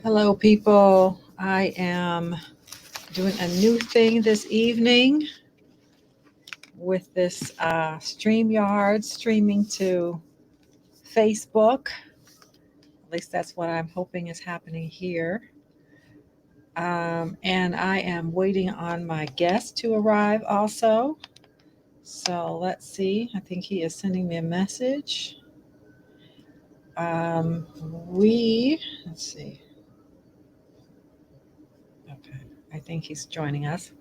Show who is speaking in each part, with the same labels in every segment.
Speaker 1: Hello, people. I am doing a new thing this evening with this StreamYard streaming to Facebook. At least that's what I'm hoping is happening here. And I am waiting on my guest to arrive also. So let's see. I think he is sending me a message. Um, let's see. Okay. I think he's joining us.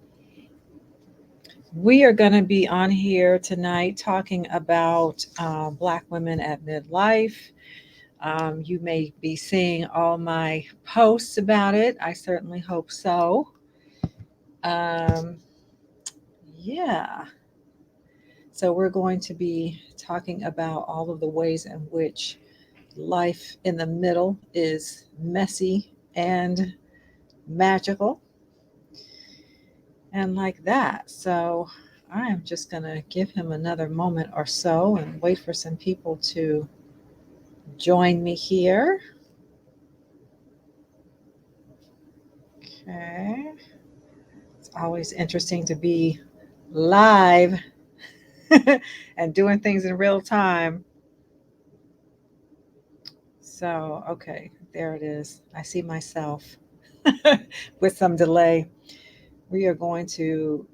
Speaker 1: We are going to be on here tonight talking about Black women at midlife. You may be seeing all my posts about it. I certainly hope so. Um, yeah. So, we're going to be talking about all of the ways in which life in the middle is messy and magical and like that. So, I am just going to give him another moment or so and wait for some people to join me here. Okay. It's always interesting to be live and doing things in real time. So, okay, there it is. I see myself with some delay. We are going to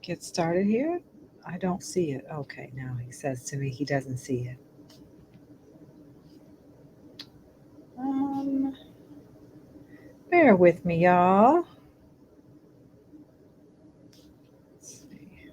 Speaker 1: get started here. I don't see it. Okay, now he says to me he doesn't see it. Um, Bear with me, y'all. Let's see.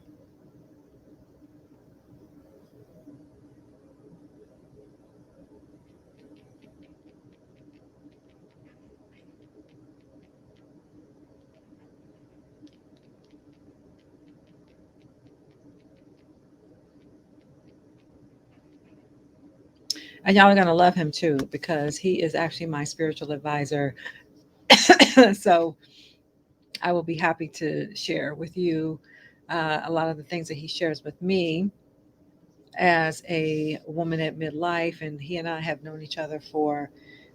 Speaker 1: And y'all are going to love him too because he is actually my spiritual advisor. So I will be happy to share with you a lot of the things that he shares with me as a woman at midlife. And he and I have known each other for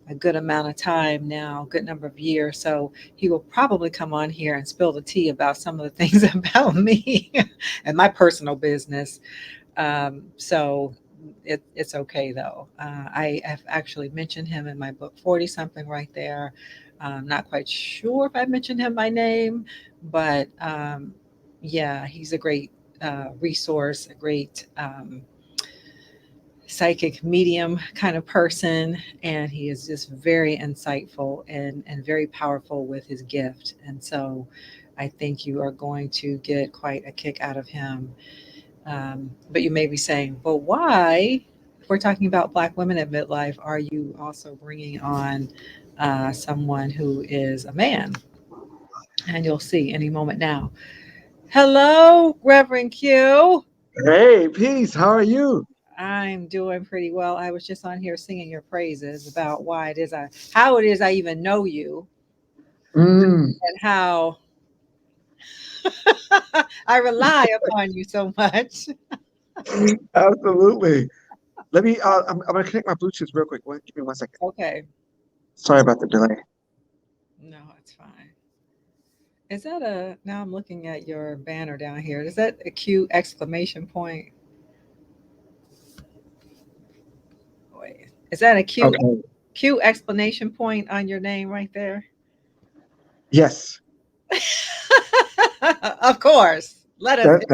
Speaker 1: a good amount of time now, a good number of years. So he will probably come on here and spill the tea about some of the things about me and my personal business. So it's okay though. I have actually mentioned him in my book, 40 something right there. Not quite sure if I mentioned him by name, but yeah, he's a great resource, a great psychic medium kind of person. And he is just very insightful and very powerful with his gift. And so I think you are going to get quite a kick out of him. But you may be saying, well, why, if we're talking about Black women at midlife, are you also bringing on someone who is a man? And you'll see any moment now. Hello, Reverend Q.
Speaker 2: Hey, peace. How are you?
Speaker 1: I'm doing pretty well. I was just on here singing your praises about how it is I even know you,
Speaker 2: Mm,
Speaker 1: and how I rely upon you so much.
Speaker 2: absolutely. Let me. I'm gonna connect my Bluetooth real quick. Give me 1 second.
Speaker 1: Okay,
Speaker 2: Sorry about the delay.
Speaker 1: no, it's fine. Is that a now I'm looking at your banner down here. Is that a Q exclamation point? Wait, is that a
Speaker 2: Okay.
Speaker 1: Q explanation point on your name right there?
Speaker 2: Yes.
Speaker 1: Of course. Let us.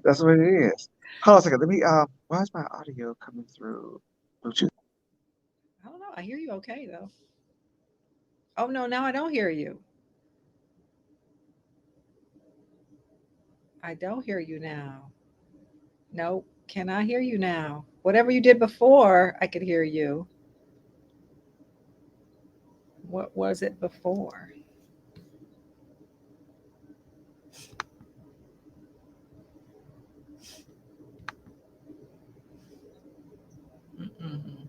Speaker 2: That's what it is. Hold on a second. Let me. Why is my audio coming through Bluetooth?
Speaker 1: I don't know. I hear you okay though. Oh no, now I don't hear you. I don't hear you now. Nope. Can I hear you now? Whatever you did before, I could hear you. What was it before? Mm-mm.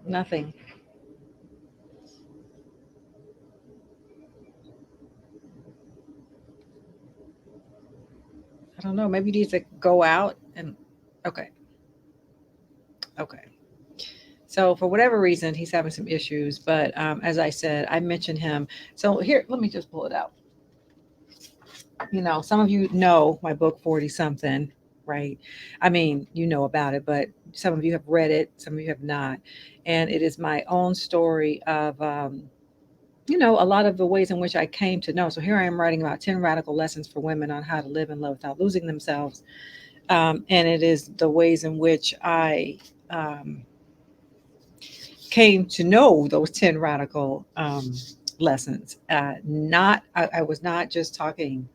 Speaker 1: Nothing. I don't know. Maybe you need to go out Okay. Okay. So for whatever reason, he's having some issues. But as I said, I mentioned him. So here, let me just pull it out. Some of you know my book, 40 something, right? I mean, you know about it, but some of you have read it, some of you have not. And it is my own story of, a lot of the ways in which I came to know. So here I am writing about 10 radical lessons for women on how to live and love without losing themselves. And it is the ways in which I came to know those 10 radical lessons. I was not just talking,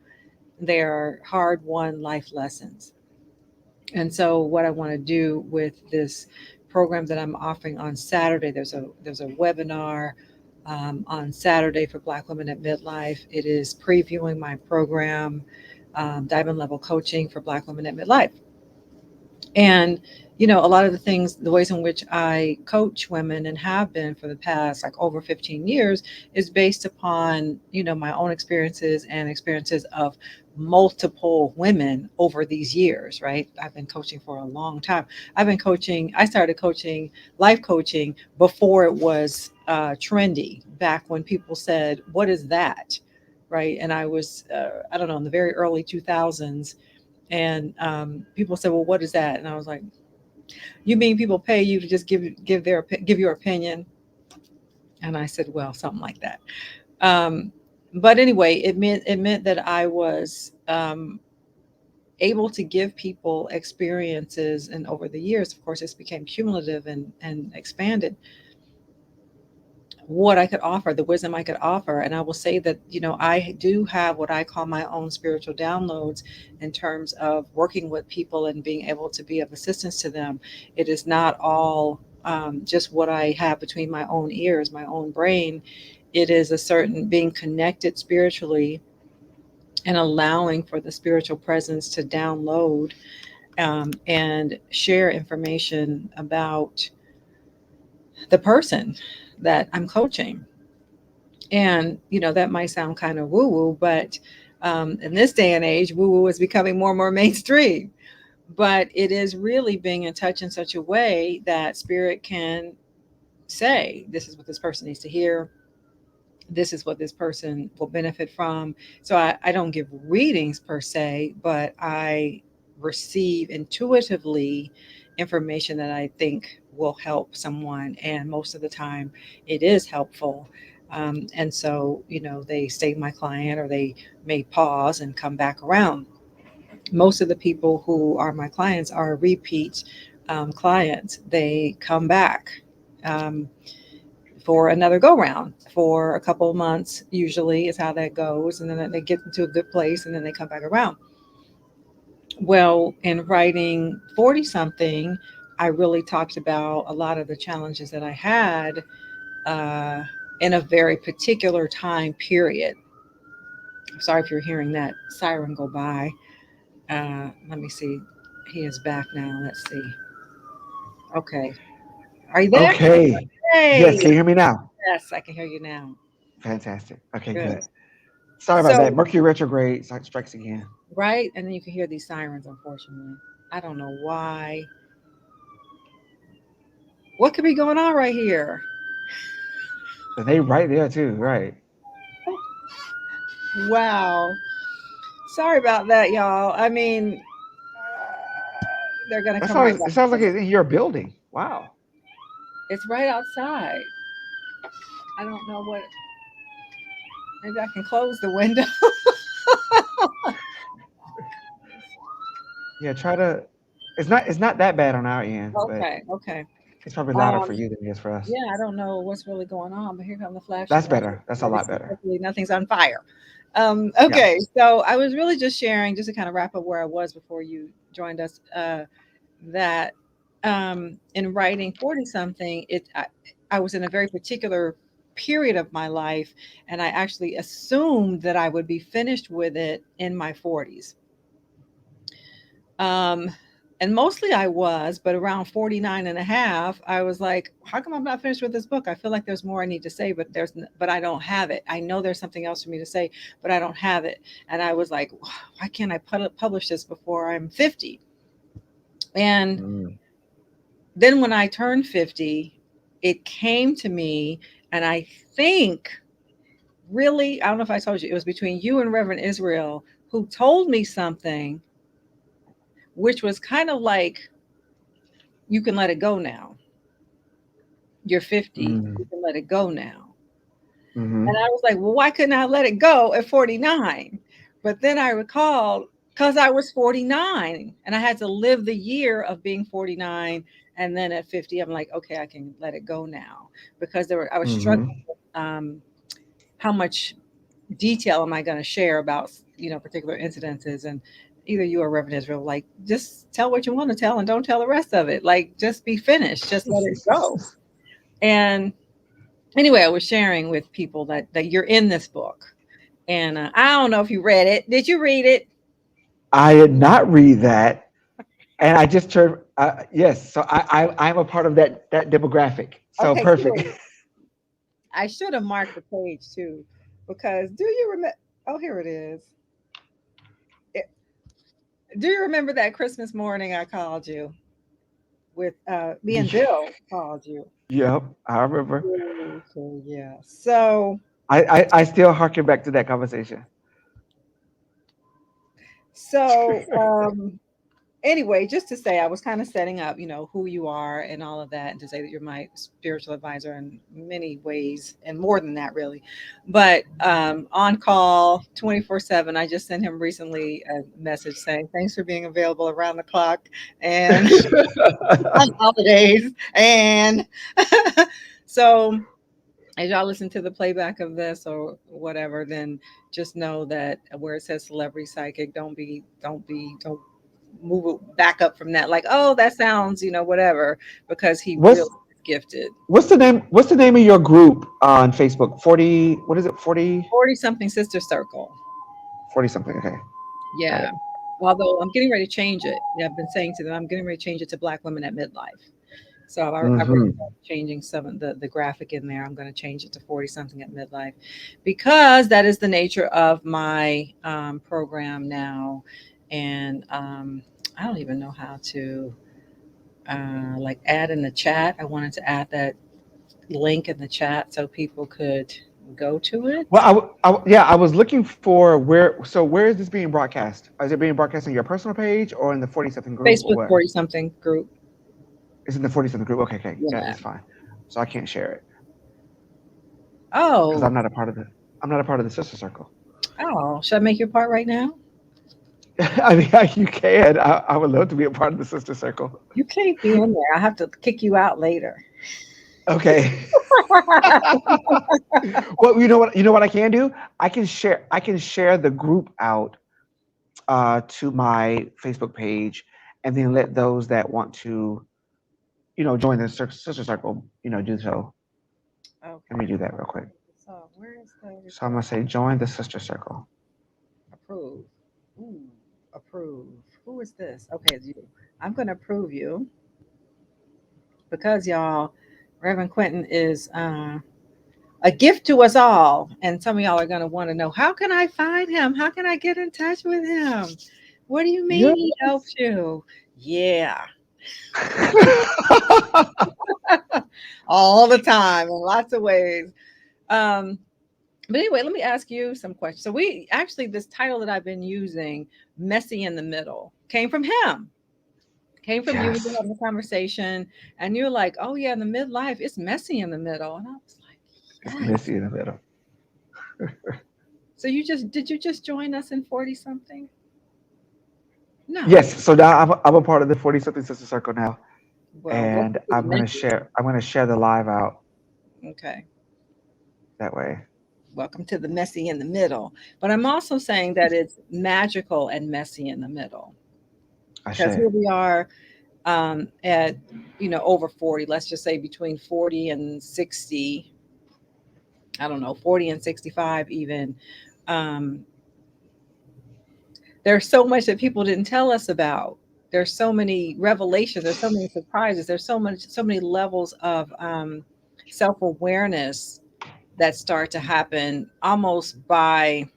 Speaker 1: they're hard won life lessons. And so what I want to do with this program that I'm offering on Saturday, there's a webinar on Saturday for Black women at midlife. It is previewing my program, Diamond Level Coaching for Black women at midlife. And a lot of the things, the ways in which I coach women and have been for the past like over 15 years is based upon my own experiences and experiences of multiple women over these years. Right, I've been coaching for a long time. I started coaching, life coaching, before it was trendy, back when people said, what is that? Right, and I was I don't know, in the very early 2000s. And people said, "Well, what is that?" And I was like, "You mean people pay you to just give your opinion?" And I said, "Well, something like that." Um, but anyway, it meant that I was able to give people experiences, and over the years, of course, this became cumulative and expanded what I could offer, the wisdom I could offer. And I will say that, I do have what I call my own spiritual downloads in terms of working with people and being able to be of assistance to them. It is not all just what I have between my own ears, my own brain. It is a certain being connected spiritually and allowing for the spiritual presence to download and share information about the person that I'm coaching. And, that might sound kind of woo woo, but in this day and age, woo woo is becoming more and more mainstream. But it is really being in touch in such a way that spirit can say, this is what this person needs to hear. This is what this person will benefit from. So I don't give readings per se, but I receive intuitively information that I think will help someone. And most of the time, it is helpful. And so, they stay my client, or they may pause and come back around. Most of the people who are my clients are repeat clients. They come back. Um, for another go round for a couple of months, usually is how that goes. And then they get into a good place and then they come back around. Well, in writing 40 something, I really talked about a lot of the challenges that I had uh, in a very particular time period. I'm sorry if you're hearing that siren go by. Let me see. He is back now. Let's see. Okay. Are you there?
Speaker 2: Okay.
Speaker 1: Hey.
Speaker 2: Yes, can you hear me now?
Speaker 1: Yes, I can hear you now.
Speaker 2: Fantastic. Okay,
Speaker 1: Good.
Speaker 2: good. Sorry about that.
Speaker 1: So,
Speaker 2: Mercury retrograde strikes again.
Speaker 1: right? And then you can hear these sirens, unfortunately. I don't know why. What could be going on right here?
Speaker 2: But they right there too, right?
Speaker 1: Wow. Sorry about that, y'all. I mean, they're going to
Speaker 2: That
Speaker 1: come right
Speaker 2: sounds.
Speaker 1: back.
Speaker 2: It sounds like it's in your building. Wow.
Speaker 1: It's right outside. I don't know what. Maybe I can close the window.
Speaker 2: Yeah, try to. It's not. It's not that bad on our end, but
Speaker 1: Okay, okay.
Speaker 2: it's probably louder for
Speaker 1: Um,
Speaker 2: you than it is for us.
Speaker 1: yeah, I don't know what's really going on, but here come the flashing
Speaker 2: That's
Speaker 1: lights.
Speaker 2: better. That's a lot better.
Speaker 1: Hopefully nothing's on fire.
Speaker 2: Yeah.
Speaker 1: Okay, so I was really just sharing, just to kind of wrap up where I was before you joined us. That in writing 40 something, I was in a very particular period of my life, and I actually assumed that I would be finished with it in my 40s. um, and mostly I was, but around 49 and a half, I was like, how come I'm not finished with this book? I feel like there's more I need to say, but I don't have it. I know there's something else for me to say, but I don't have it. And I was like, why can't I publish this before I'm 50? And
Speaker 2: Mm.
Speaker 1: then when I turned 50, it came to me, and I think really, I don't know if I told you, it was between you and Reverend Israel who told me something, which was kind of like, you can let it go now. You're 50,
Speaker 2: Mm.
Speaker 1: you can let it go now. And
Speaker 2: Mm-hmm.
Speaker 1: I was like, well, why couldn't I let it go at 49? But then I recalled, because I was 49 and I had to live the year of being 49. And then at 50, I'm like, okay, I can let it go now, because I was struggling
Speaker 2: Mm-hmm.
Speaker 1: with how much detail am I going to share about, particular incidences. And either you or Reverend Israel, like, just tell what you want to tell and don't tell the rest of it. Like, just be finished, just let it go. And anyway, I was sharing with people that you're in this book, and I don't know if you read it. Did you read it?
Speaker 2: I did not read that, and I just turned. Yes, so I'm a part of that demographic. So
Speaker 1: Okay,
Speaker 2: perfect.
Speaker 1: cool. I should have marked the page too, because do you remember? Oh, here it is. It- Do you remember that Christmas morning I called you with me and Bill called you?
Speaker 2: Yep, I remember.
Speaker 1: So yeah.
Speaker 2: I still harken back to that conversation.
Speaker 1: So anyway, just to say, I was kind of setting up, who you are and all of that, and to say that you're my spiritual advisor in many ways, and more than that, really. But on call 24/7. I just sent him recently a message saying, thanks for being available around the clock and on holidays. And so, as y'all listen to the playback of this or whatever, then just know that where it says celebrity psychic, don't move it back up from that, like, oh, that sounds, whatever, because he really
Speaker 2: what's
Speaker 1: is gifted.
Speaker 2: what's the name? What's the name of your group on Facebook? 40. What is it? 40.
Speaker 1: 40 something sister circle.
Speaker 2: 40 something. Okay, got
Speaker 1: Yeah.
Speaker 2: it.
Speaker 1: Although I'm getting ready to change it. Yeah, I've been saying to them, I'm getting ready to change it to Black women at midlife. So I've already
Speaker 2: Mm-hmm.
Speaker 1: started changing some of the graphic in there. I'm going to change it to 40 something at midlife, because that is the nature of my program now. And I don't even know how to like add in the chat. I wanted to add that link in the chat so people could go to
Speaker 2: Well,
Speaker 1: it.
Speaker 2: yeah, I was looking for where. So where is this being broadcast? Is it being broadcast on your personal page or in the 40 something group or
Speaker 1: Facebook
Speaker 2: what?
Speaker 1: 40 something group.
Speaker 2: It's in the 40 something group. Okay, okay, yeah,
Speaker 1: Yeah.
Speaker 2: that's fine. So I can't share it because
Speaker 1: Oh,
Speaker 2: I'm not a part of the sister circle.
Speaker 1: oh, should I make your part right now?
Speaker 2: I mean, you can. I would love to be a part of the sister circle.
Speaker 1: You can't be in there. I have to kick you out later.
Speaker 2: Okay. Well, you know what I can do? I can share the group out to my Facebook page, and then let those that want to, join the sister circle, do so. Let
Speaker 1: Okay.
Speaker 2: me do that real quick.
Speaker 1: So where is the
Speaker 2: So I'm gonna say join the sister circle.
Speaker 1: approve? Ooh, approve. Who is this? Okay, it's you. I'm going to approve you because y'all, Reverend Quentin is a gift to us all. And some of y'all are going to want to know, how can I find him? How can I get in touch with him? What do you mean he helps
Speaker 2: Yes.
Speaker 1: you? Yeah, all the time in lots of ways. Um, but anyway, let me ask you some questions. So we actually, this title that I've been using, Messy in the Middle, came from him. Came from you. We were
Speaker 2: Yes.
Speaker 1: having a conversation, and you're like, "Oh yeah, in the midlife, it's messy in the middle." And I was
Speaker 2: It's
Speaker 1: like, "Yes."
Speaker 2: messy in the middle.
Speaker 1: So did you just join us in 40 something? No.
Speaker 2: Yes. So now I'm a part of the 40 something sister circle now,
Speaker 1: Well, welcome
Speaker 2: and
Speaker 1: to the messy.
Speaker 2: I'm gonna share the live out
Speaker 1: Okay.
Speaker 2: that way.
Speaker 1: Welcome to the messy in the middle. But I'm also saying that it's magical and messy in the middle,
Speaker 2: I
Speaker 1: because
Speaker 2: share.
Speaker 1: here we are at over 40. Let's just say between 40 and 60. I don't know, 40 and 65 even. Um, there's so much that people didn't tell us about. There's so many revelations. There's so many surprises. There's so many levels of self awareness that start to happen almost by,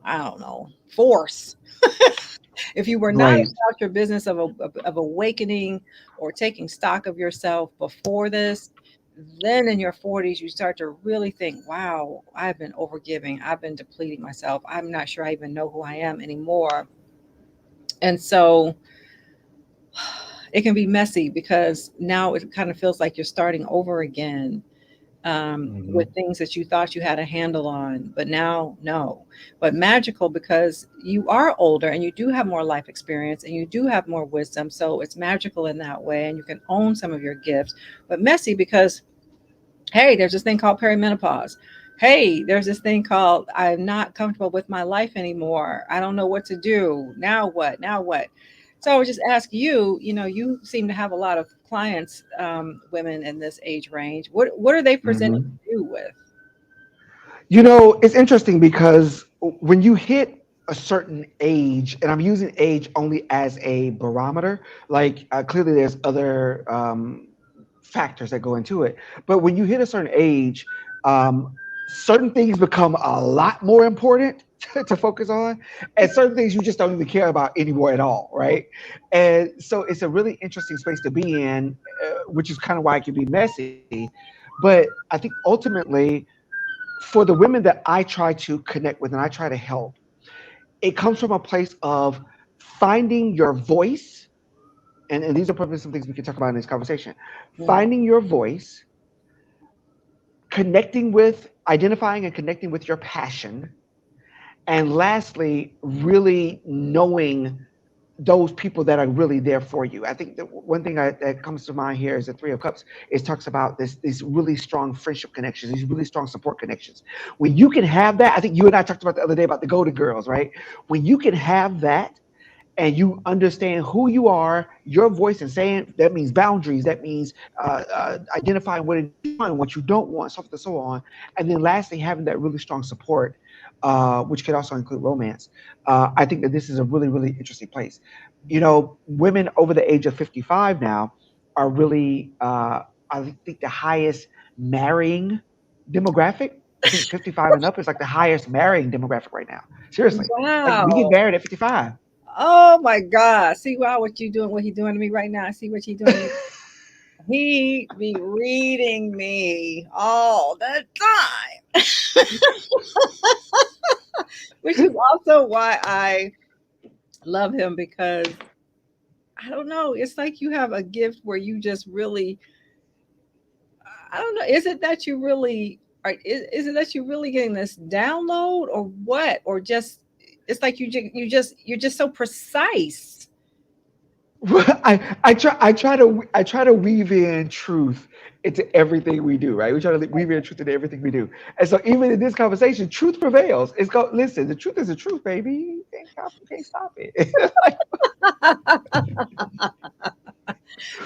Speaker 1: I don't know, force. If you were not
Speaker 2: Right.
Speaker 1: about your business of awakening or taking stock of yourself before this, then in your 40s, you start to really think, wow, I've been overgiving. I've been depleting myself. I'm not sure I even know who I am anymore. And so it can be messy because now it kind of feels like you're starting over again, with
Speaker 2: Hmm.
Speaker 1: things that you thought you had a handle on, but now no. But magical because you are older and you do have more life experience and you do have more wisdom. So it's magical in that way and you can own some of your gifts. But messy because, hey, there's this thing called perimenopause. Hey, there's this thing called I'm not comfortable with my life anymore. I don't know what to do. Now what? Now what? So I would just ask you, you seem to have a lot of clients, women in this age range. What are they presenting
Speaker 2: Hmm.
Speaker 1: you with?
Speaker 2: It's interesting because when you hit a certain age, and I'm using age only as a barometer, like clearly there's other factors that go into it. But when you hit a certain age, certain things become a lot more important to focus on, and certain things you just don't even care about anymore at all, right? And so it's a really interesting space to be in, which is kind of why it can be messy. But I think ultimately, for the women that I try to connect with and I try to help, it comes from a place of finding your voice. And these are probably some things we can talk about in this conversation.
Speaker 1: Mhm.
Speaker 2: Finding your voice, connecting with, identifying and connecting with your passion. And lastly, really knowing those people that are really there for you. I think the one thing that comes to mind here is the Three of Cups. It talks about these really strong friendship connections, these really strong support connections. When you can have that, I think you and I talked about the other day about the Golden Girls, right? When you can have that and you understand who you are, your voice, and saying that means boundaries, that means identifying what it is you want, what you don't want, so forth and so on. And then lastly, having that really strong support, which could also include romance. I think that this is a really, really interesting place. Women over the age of 55 now are really, I think, the highest marrying demographic. I think 55 and up is like the highest marrying demographic right now. Seriously. Like we get
Speaker 1: Wow.
Speaker 2: married at 55.
Speaker 1: Oh my God. See, wow, what you doing, what he doing to me right now. I see what he doing to me. He be reading me all the time, which is also why I love him because I don't know. It's like you have a gift where you just really, I don't know. Is it that you really are? Is it that you really getting this download or what? Or just it's like you're just so precise.
Speaker 2: I try to weave in truth into everything we do, right? We try to weave in truth into everything we do. And so even in this conversation, truth prevails. Listen, the truth is the truth, baby. You can't stop it.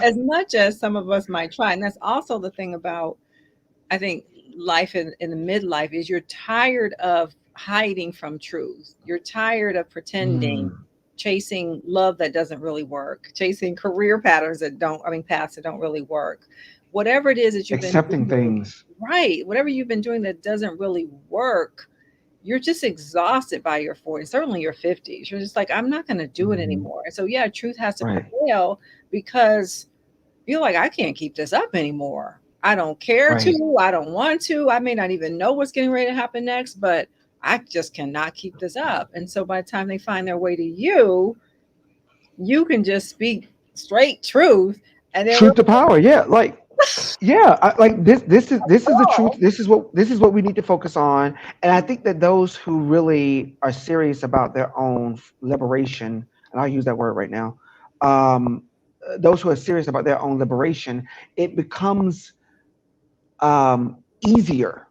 Speaker 1: As much as some of us might try, and that's also the thing about I think life in the midlife is you're tired of hiding from truth. You're tired of pretending,
Speaker 2: Mm,
Speaker 1: chasing love that doesn't really work, chasing career patterns that don't, I mean, paths that don't really work. Whatever it is that you've been
Speaker 2: accepting
Speaker 1: doing,
Speaker 2: things.
Speaker 1: right? Whatever you've been doing that doesn't really work, you're just exhausted by your 40s, certainly your 50s. You're just like, I'm not going to do it
Speaker 2: Hmm.
Speaker 1: anymore. And so, yeah, truth has to
Speaker 2: Right,
Speaker 1: prevail because feel like I can't keep this up anymore. I don't care
Speaker 2: right.
Speaker 1: to, I don't want to. I may not even know what's getting ready to happen next, but I just cannot keep this up. And so by the time they find their way to you, you can just speak straight truth and then we're
Speaker 2: Truth to power. Yeah, yeah, like this is the truth.
Speaker 1: all.
Speaker 2: This is what we need to focus on. And I think that those who really are serious about their own liberation, and I'll use that word right now, um, those who are serious about their own liberation, it becomes easier.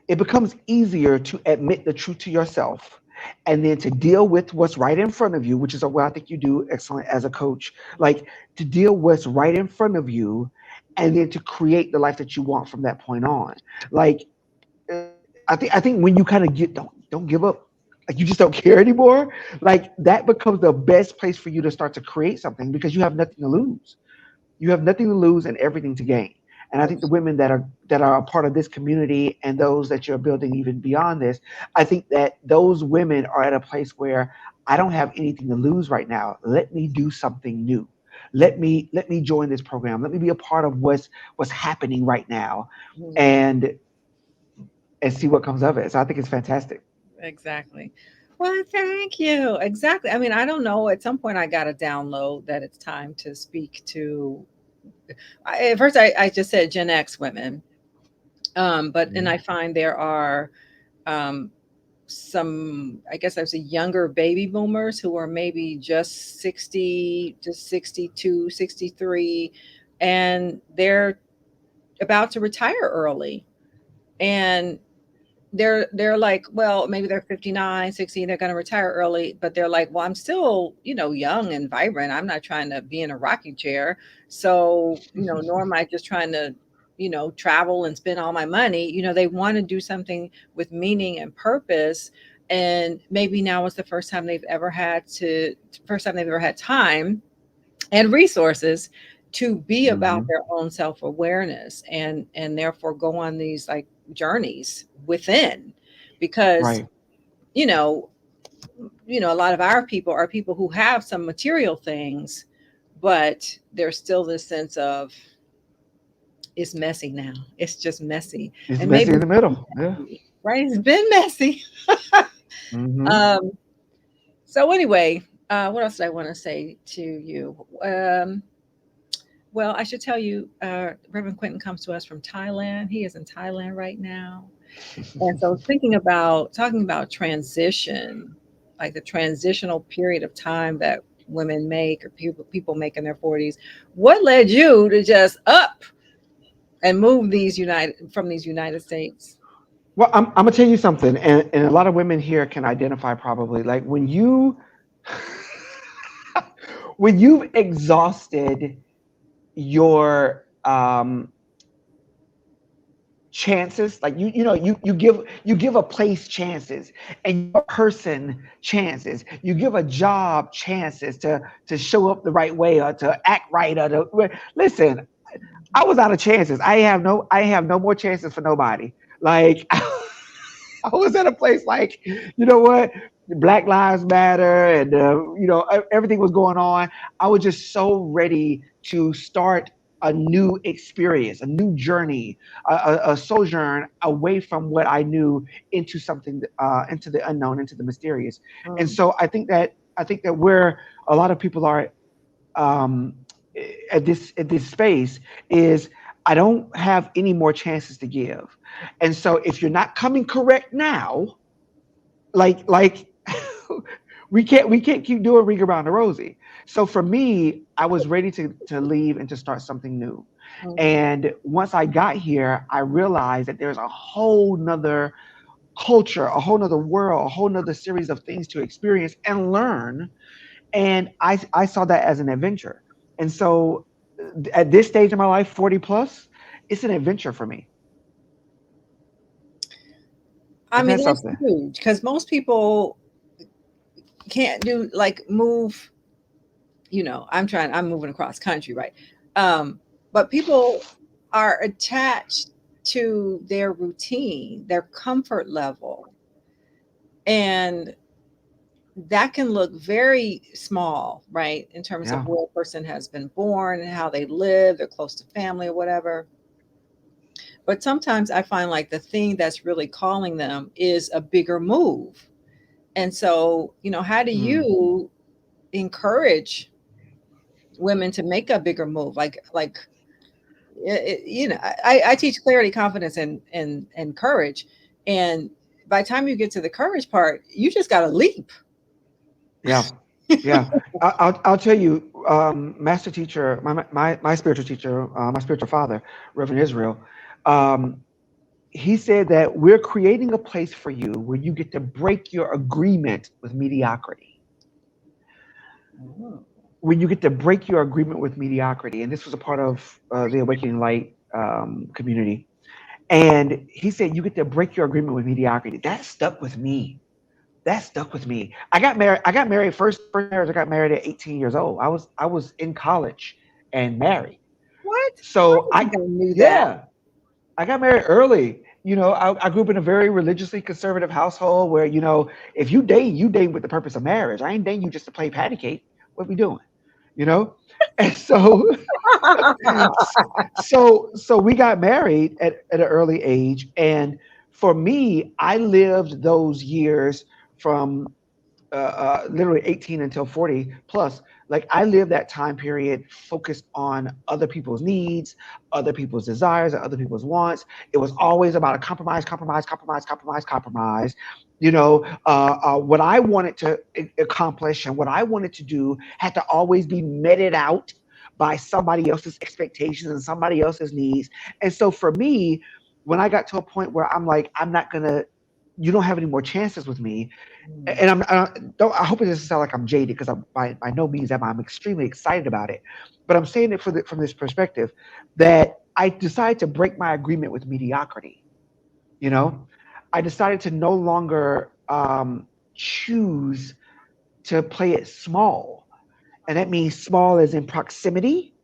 Speaker 2: It becomes easier to admit the truth to yourself, and then to deal with what's right in front of you, which is what I think you do excellent as a coach. Like, to deal what's right in front of you, and then to create the life that you want from that point on. Like, I think when you kind of don't give up, like you just don't care anymore, like that becomes the best place for you to start to create something, because you have nothing to lose. You have nothing to lose and everything to gain. And I think the women that are a part of this community, and those that you're building even beyond this, I think that those women are at a place where I don't have anything to lose right now. Let me do something new. Let me join this program. Let me be a part of what's happening right now,
Speaker 1: Mhm.
Speaker 2: and see what comes of it. So I think it's fantastic.
Speaker 1: Exactly. Well, thank you. Exactly. I mean, I don't know. At some point, I got to download that it's time to speak to. At first, I just said Gen X women, but then
Speaker 2: Mhm.
Speaker 1: I find there are um, some, I guess I would say, younger baby boomers who are maybe just 60 to 62, 63, and they're about to retire early. And they're like, well, maybe they're 59, 60, they're going to retire early, but they're like, well, I'm still, young and vibrant. I'm not trying to be in a rocking chair. So, nor am I just trying to, travel and spend all my money. They want to do something with meaning and purpose. And maybe now is the first time they've ever had time and resources to be about
Speaker 2: Mhm.
Speaker 1: their own self-awareness, and therefore go on these like journeys within, because
Speaker 2: Right.
Speaker 1: you know a lot of our people are people who have some material things, but there's still this sense of it's messy now, it's just messy,
Speaker 2: It's
Speaker 1: and
Speaker 2: messy
Speaker 1: maybe
Speaker 2: in the middle. Yeah.
Speaker 1: right, it's been messy.
Speaker 2: Hmm.
Speaker 1: um so anyway, what else did I want to say to you? Well, I should tell you, Reverend Quentin comes to us from Thailand. He is in Thailand right now. And so, talking about transition, like the transitional period of time that women make, or people make in their 40s, what led you to just up and move from these United States?
Speaker 2: Well, I'm gonna tell you something, and a lot of women here can identify probably. Like when you've exhausted your chances, like you give a place chances, and a person chances, you give a job chances to show up the right way, or to act right, or to listen. I was out of chances. I have no more chances for nobody. Like I was at a place like, you know what, Black Lives Matter, and everything was going on. I was just so ready to start a new experience, a new journey, a sojourn away from what I knew into something, into the unknown, into the mysterious. And
Speaker 1: Mm.
Speaker 2: so I think that where a lot of people are, um, at this space, is I don't have any more chances to give. And so if you're not coming correct now, like we can't keep doing Ring Around the Rosie. So for me, I was ready to leave and to start something new.
Speaker 1: Mhm.
Speaker 2: And once I got here, I realized that there's a whole nother culture, a whole nother world, a whole nother series of things to experience and learn. And I saw that as an adventure. And so at this stage of my life, 40 plus, it's an adventure for me.
Speaker 1: I
Speaker 2: Isn't
Speaker 1: mean,
Speaker 2: that
Speaker 1: that's
Speaker 2: something?
Speaker 1: huge because most people can't do like move. I'm moving across country, right? Um, but people are attached to their routine, their comfort level, and that can look very small, right? In terms of
Speaker 2: Yeah.
Speaker 1: where a person has been born and how they live, they're close to family or whatever. But sometimes I find like the thing that's really calling them is a bigger move. And so, how do
Speaker 2: Mm.
Speaker 1: you encourage women to make a bigger move? Like I teach clarity, confidence, and courage. And by the time you get to the courage part, you just got to leap.
Speaker 2: Yeah. Yeah. I'll tell you, master teacher, my spiritual teacher, my spiritual father, Reverend Israel, um, he said that we're creating a place for you where you get to break your agreement with mediocrity.
Speaker 1: Mhm.
Speaker 2: When you get to break your agreement with mediocrity, and this was a part of the Awakening Light community. And he said, you get to break your agreement with mediocrity. That stuck with me. That stuck with me. I got married first marriage. I got married at 18 years old. I was in college and married.
Speaker 1: What? I
Speaker 2: So
Speaker 1: don't think I knew that.
Speaker 2: yeah, I got married early, I grew up in a very religiously conservative household where, if you date with the purpose of marriage. I ain't dating you just to play patty cake. What we doing? You know? And so we got married at an early age. And for me, I lived those years from literally 18 until 40 plus. Like, I lived that time period focused on other people's needs, other people's desires, and other people's wants. It was always about a compromise, compromise, compromise, compromise, compromise. What I wanted to accomplish and what I wanted to do had to always be meted out by somebody else's expectations and somebody else's needs. And so for me, when I got to a point where I'm like, I'm not gonna, you don't have any more chances with me.
Speaker 1: Mm,
Speaker 2: And I hope it doesn't sound like I'm jaded, because I'm by no means am I. I'm extremely excited about it, but I'm saying it from this perspective that I decided to break my agreement with mediocrity. You know, I decided to no longer choose to play it small, and that means small as in proximity,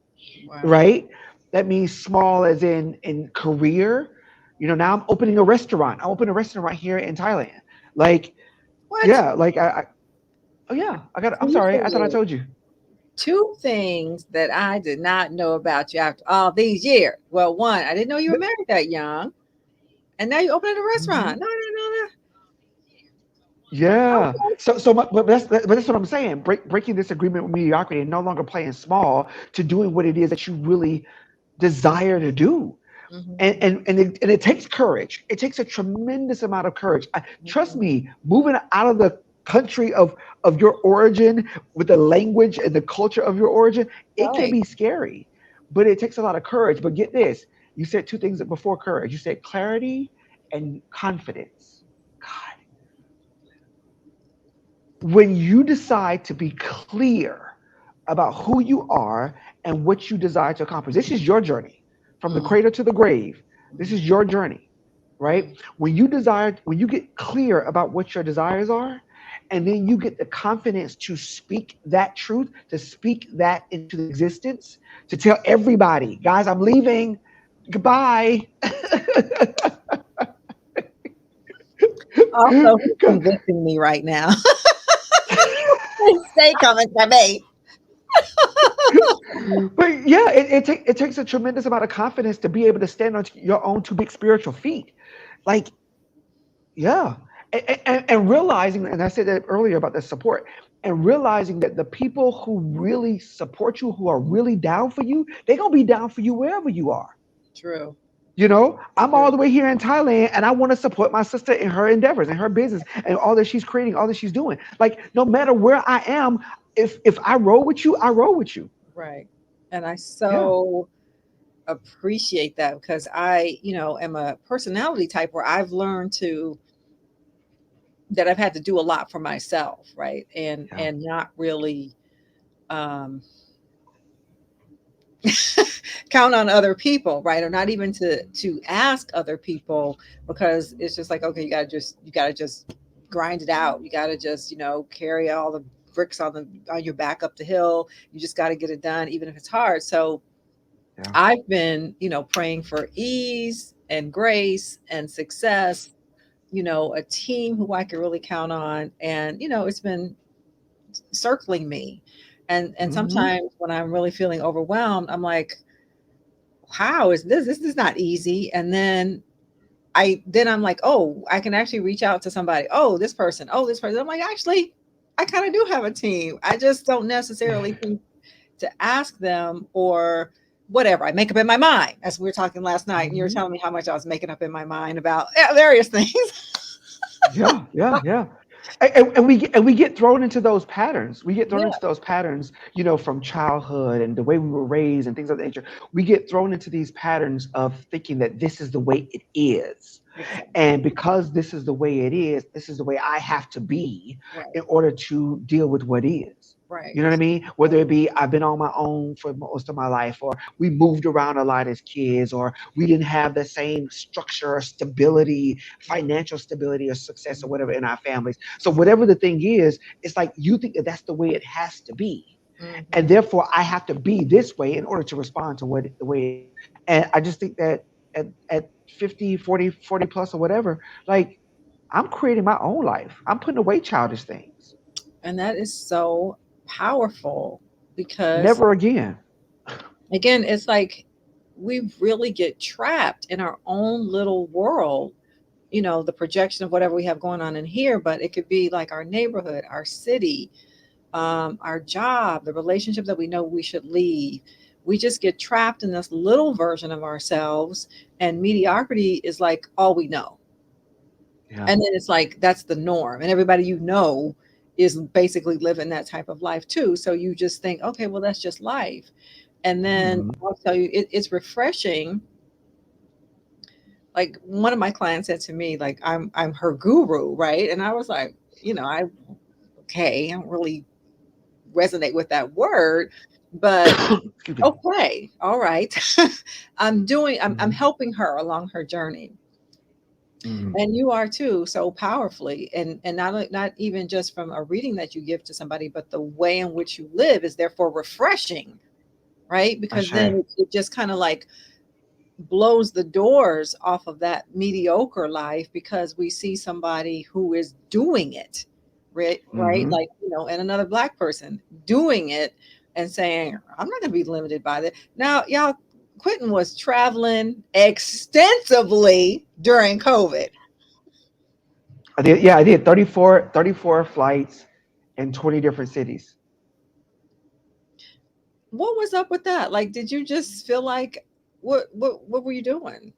Speaker 1: wow.
Speaker 2: right? That means small as in career. Now I'm opening a restaurant. I opened a restaurant right here in Thailand. Like,
Speaker 1: What?
Speaker 2: yeah, like oh yeah, I'm
Speaker 1: Two
Speaker 2: sorry. I thought I
Speaker 1: things,
Speaker 2: told you.
Speaker 1: two things that I did not know about you after all these years. Well, one, I didn't know you were married that young, and now you opening a
Speaker 2: Mhm.
Speaker 1: restaurant. No, I didn't know that.
Speaker 2: Yeah.
Speaker 1: Okay.
Speaker 2: But that's what I'm saying. Breaking this agreement with mediocrity and no longer playing small to doing what it is that you really desire to do.
Speaker 1: Hmm.
Speaker 2: And it takes courage. It takes a tremendous amount of courage. Trust
Speaker 1: Hmm.
Speaker 2: me, moving out of the country of your origin, with the language and the culture of your origin, it can
Speaker 1: Right.
Speaker 2: be scary, but it takes a lot of courage. But get this, you said two things before courage. You said clarity and confidence. God, when you decide to be clear about who you are and what you desire to accomplish, this is your journey from the
Speaker 1: Mm-hmm.
Speaker 2: cradle to the grave. This is your journey, right? When you get clear about what your desires are, and then you get the confidence to speak that truth, to speak that into existence, to tell everybody, guys, I'm leaving. Goodbye.
Speaker 1: Also, he's convincing me right now. Stay coming to me.
Speaker 2: But yeah, it takes a tremendous amount of confidence to be able to stand on your own two big spiritual feet. Like, yeah. And realizing, and I said that earlier about the support, and realizing that the people who really support you, who are really down for you, they're going to be down for you wherever you are.
Speaker 1: True.
Speaker 2: I'm all
Speaker 1: True.
Speaker 2: the way here in Thailand, and I want to support my sister in her endeavors and her business and all that she's creating, all that she's doing. Like, no matter where I am, if I roll with you, I roll with you.
Speaker 1: Right. And I
Speaker 2: Yeah.
Speaker 1: so appreciate that because I, am a personality type where I've learned to that I've had to do a lot for myself, right? And
Speaker 2: Yeah.
Speaker 1: and not really um count on other people, right? Or not even to ask other people because it's just like, okay, you gotta just grind it out. You gotta just, carry all the bricks on your back up the hill. You just gotta get it done, even if it's hard. So
Speaker 2: Yeah.
Speaker 1: I've been, praying for ease and grace and success, a team who I can really count on. And, it's been circling me. And
Speaker 2: Hmm.
Speaker 1: sometimes when I'm really feeling overwhelmed, I'm like, how is this? This is not easy. And then I'm like, oh, I can actually reach out to somebody. Oh, this person. Oh, this person. I'm like, actually, I kind of do have a team. I just don't necessarily think to ask them or whatever. I make up in my mind, as we were talking last night, and you were
Speaker 2: Hmm.
Speaker 1: telling me how much I was making up in my mind about various things.
Speaker 2: Yeah, yeah, yeah. And we get thrown into those patterns. We get thrown
Speaker 1: Yeah.
Speaker 2: into those patterns, from childhood and the way we were raised and things of that nature. We get thrown into these patterns of thinking that this is the way it is.
Speaker 1: Exactly.
Speaker 2: And because this is the way it is, this is the way I have to be
Speaker 1: Right.
Speaker 2: in order to deal with what is.
Speaker 1: Right.
Speaker 2: You know what I mean? Whether it be I've been on my own for most of my life, or we moved around a lot as kids, or we didn't have the same structure or stability, financial stability or success or whatever in our families. So whatever the thing is, it's like you think that that's the way it has to be, and
Speaker 1: Mm-hmm.
Speaker 2: therefore I have to be this way in order to respond to what the way it is. And I just think that at 50, 40, 40 plus or whatever, like I'm creating my own life. I'm putting away childish things.
Speaker 1: And that is so powerful because,
Speaker 2: Never again.
Speaker 1: again, it's like we really get trapped in our own little world, the projection of whatever we have going on in here, but it could be like our neighborhood, our city, our job, the relationship that we know we should leave. We just get trapped in this little version of ourselves, and mediocrity is like all we know.
Speaker 2: Yeah.
Speaker 1: And then it's like that's the norm, and everybody is basically living that type of life too. So you just think, okay, well, that's just life. And then
Speaker 2: Hmm.
Speaker 1: I'll tell you, it's refreshing. Like one of my clients said to me, like I'm her guru, right? And I was like, I okay, I don't really resonate with that word, but
Speaker 2: Excuse me.
Speaker 1: okay, all right. I'm
Speaker 2: Hmm.
Speaker 1: helping her along her journey.
Speaker 2: Hmm.
Speaker 1: And you are too, so powerfully. And not even just from a reading that you give to somebody, but the way in which you live is therefore refreshing, right? Because then
Speaker 2: Ashe.
Speaker 1: it just kind of like blows the doors off of that mediocre life, because we see somebody who is doing it, right,
Speaker 2: Hmm.
Speaker 1: like, and another black person doing it and saying, I'm not going to be limited by that. Now, y'all, Quentin was traveling extensively during COVID.
Speaker 2: I did 34 flights in 20 different cities.
Speaker 1: What was up with that? Like, did you just feel like, what were you doing?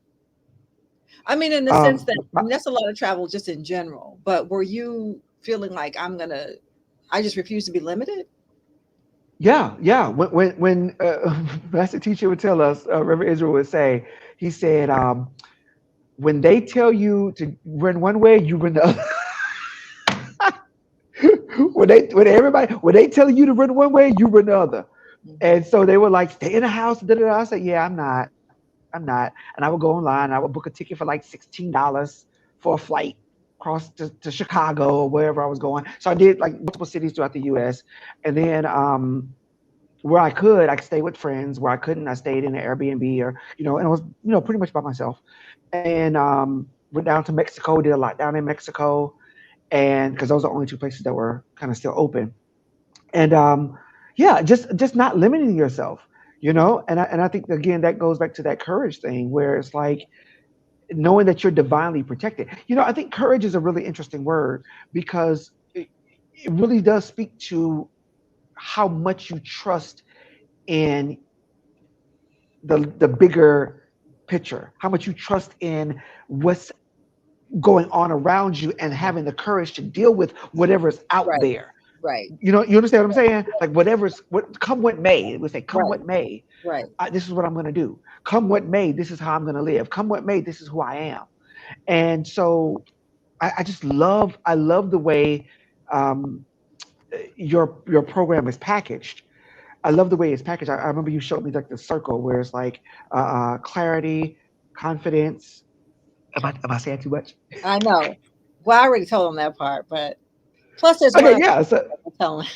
Speaker 1: I mean, in the sense that, I
Speaker 2: My,
Speaker 1: mean, that's a lot of travel just in general, but were you feeling like, I just refuse to be limited?
Speaker 2: yeah, yeah. When Master Teacher would tell us, Reverend Israel would say, he said, when they tell you to run one way, you run the other. When they tell you to run one way, you run the other.
Speaker 1: Mhm.
Speaker 2: And so they were like, stay in the house. Da, da, da. I said, yeah, I'm not. And I would go online. I would book a ticket for like $16 for a flight across to Chicago or wherever I was going. So I did like multiple cities throughout the U.S. And then where I could stay with friends. Where I couldn't, I stayed in an Airbnb or and it was pretty much by myself. And then went down to Mexico. Did a lot down in Mexico, and because those are the only two places that were kind of still open. And yeah, just not limiting yourself, and I think again that goes back to that courage thing where it's like knowing that you're divinely protected. I think courage is a really interesting word because it really does speak to how much you trust in the bigger picture, how much you trust in what's going on around you and having the courage to deal with whatever's out
Speaker 1: Right,
Speaker 2: there.
Speaker 1: right,
Speaker 2: You understand what I'm saying? Like whatever's come what may. We say come
Speaker 1: right,
Speaker 2: what may.
Speaker 1: right.
Speaker 2: This is what I'm going to do. Come what may. This is how I'm going to live. Come what may. This is who I am. And so I love the way um, your program is packaged. I love the way it's packaged. I remember you showed me like the circle where it's like clarity, confidence. Am I saying too much?
Speaker 1: I know. Well, I already told them that part, but plus there's one
Speaker 2: Okay,
Speaker 1: other
Speaker 2: yeah. So
Speaker 1: I'm telling.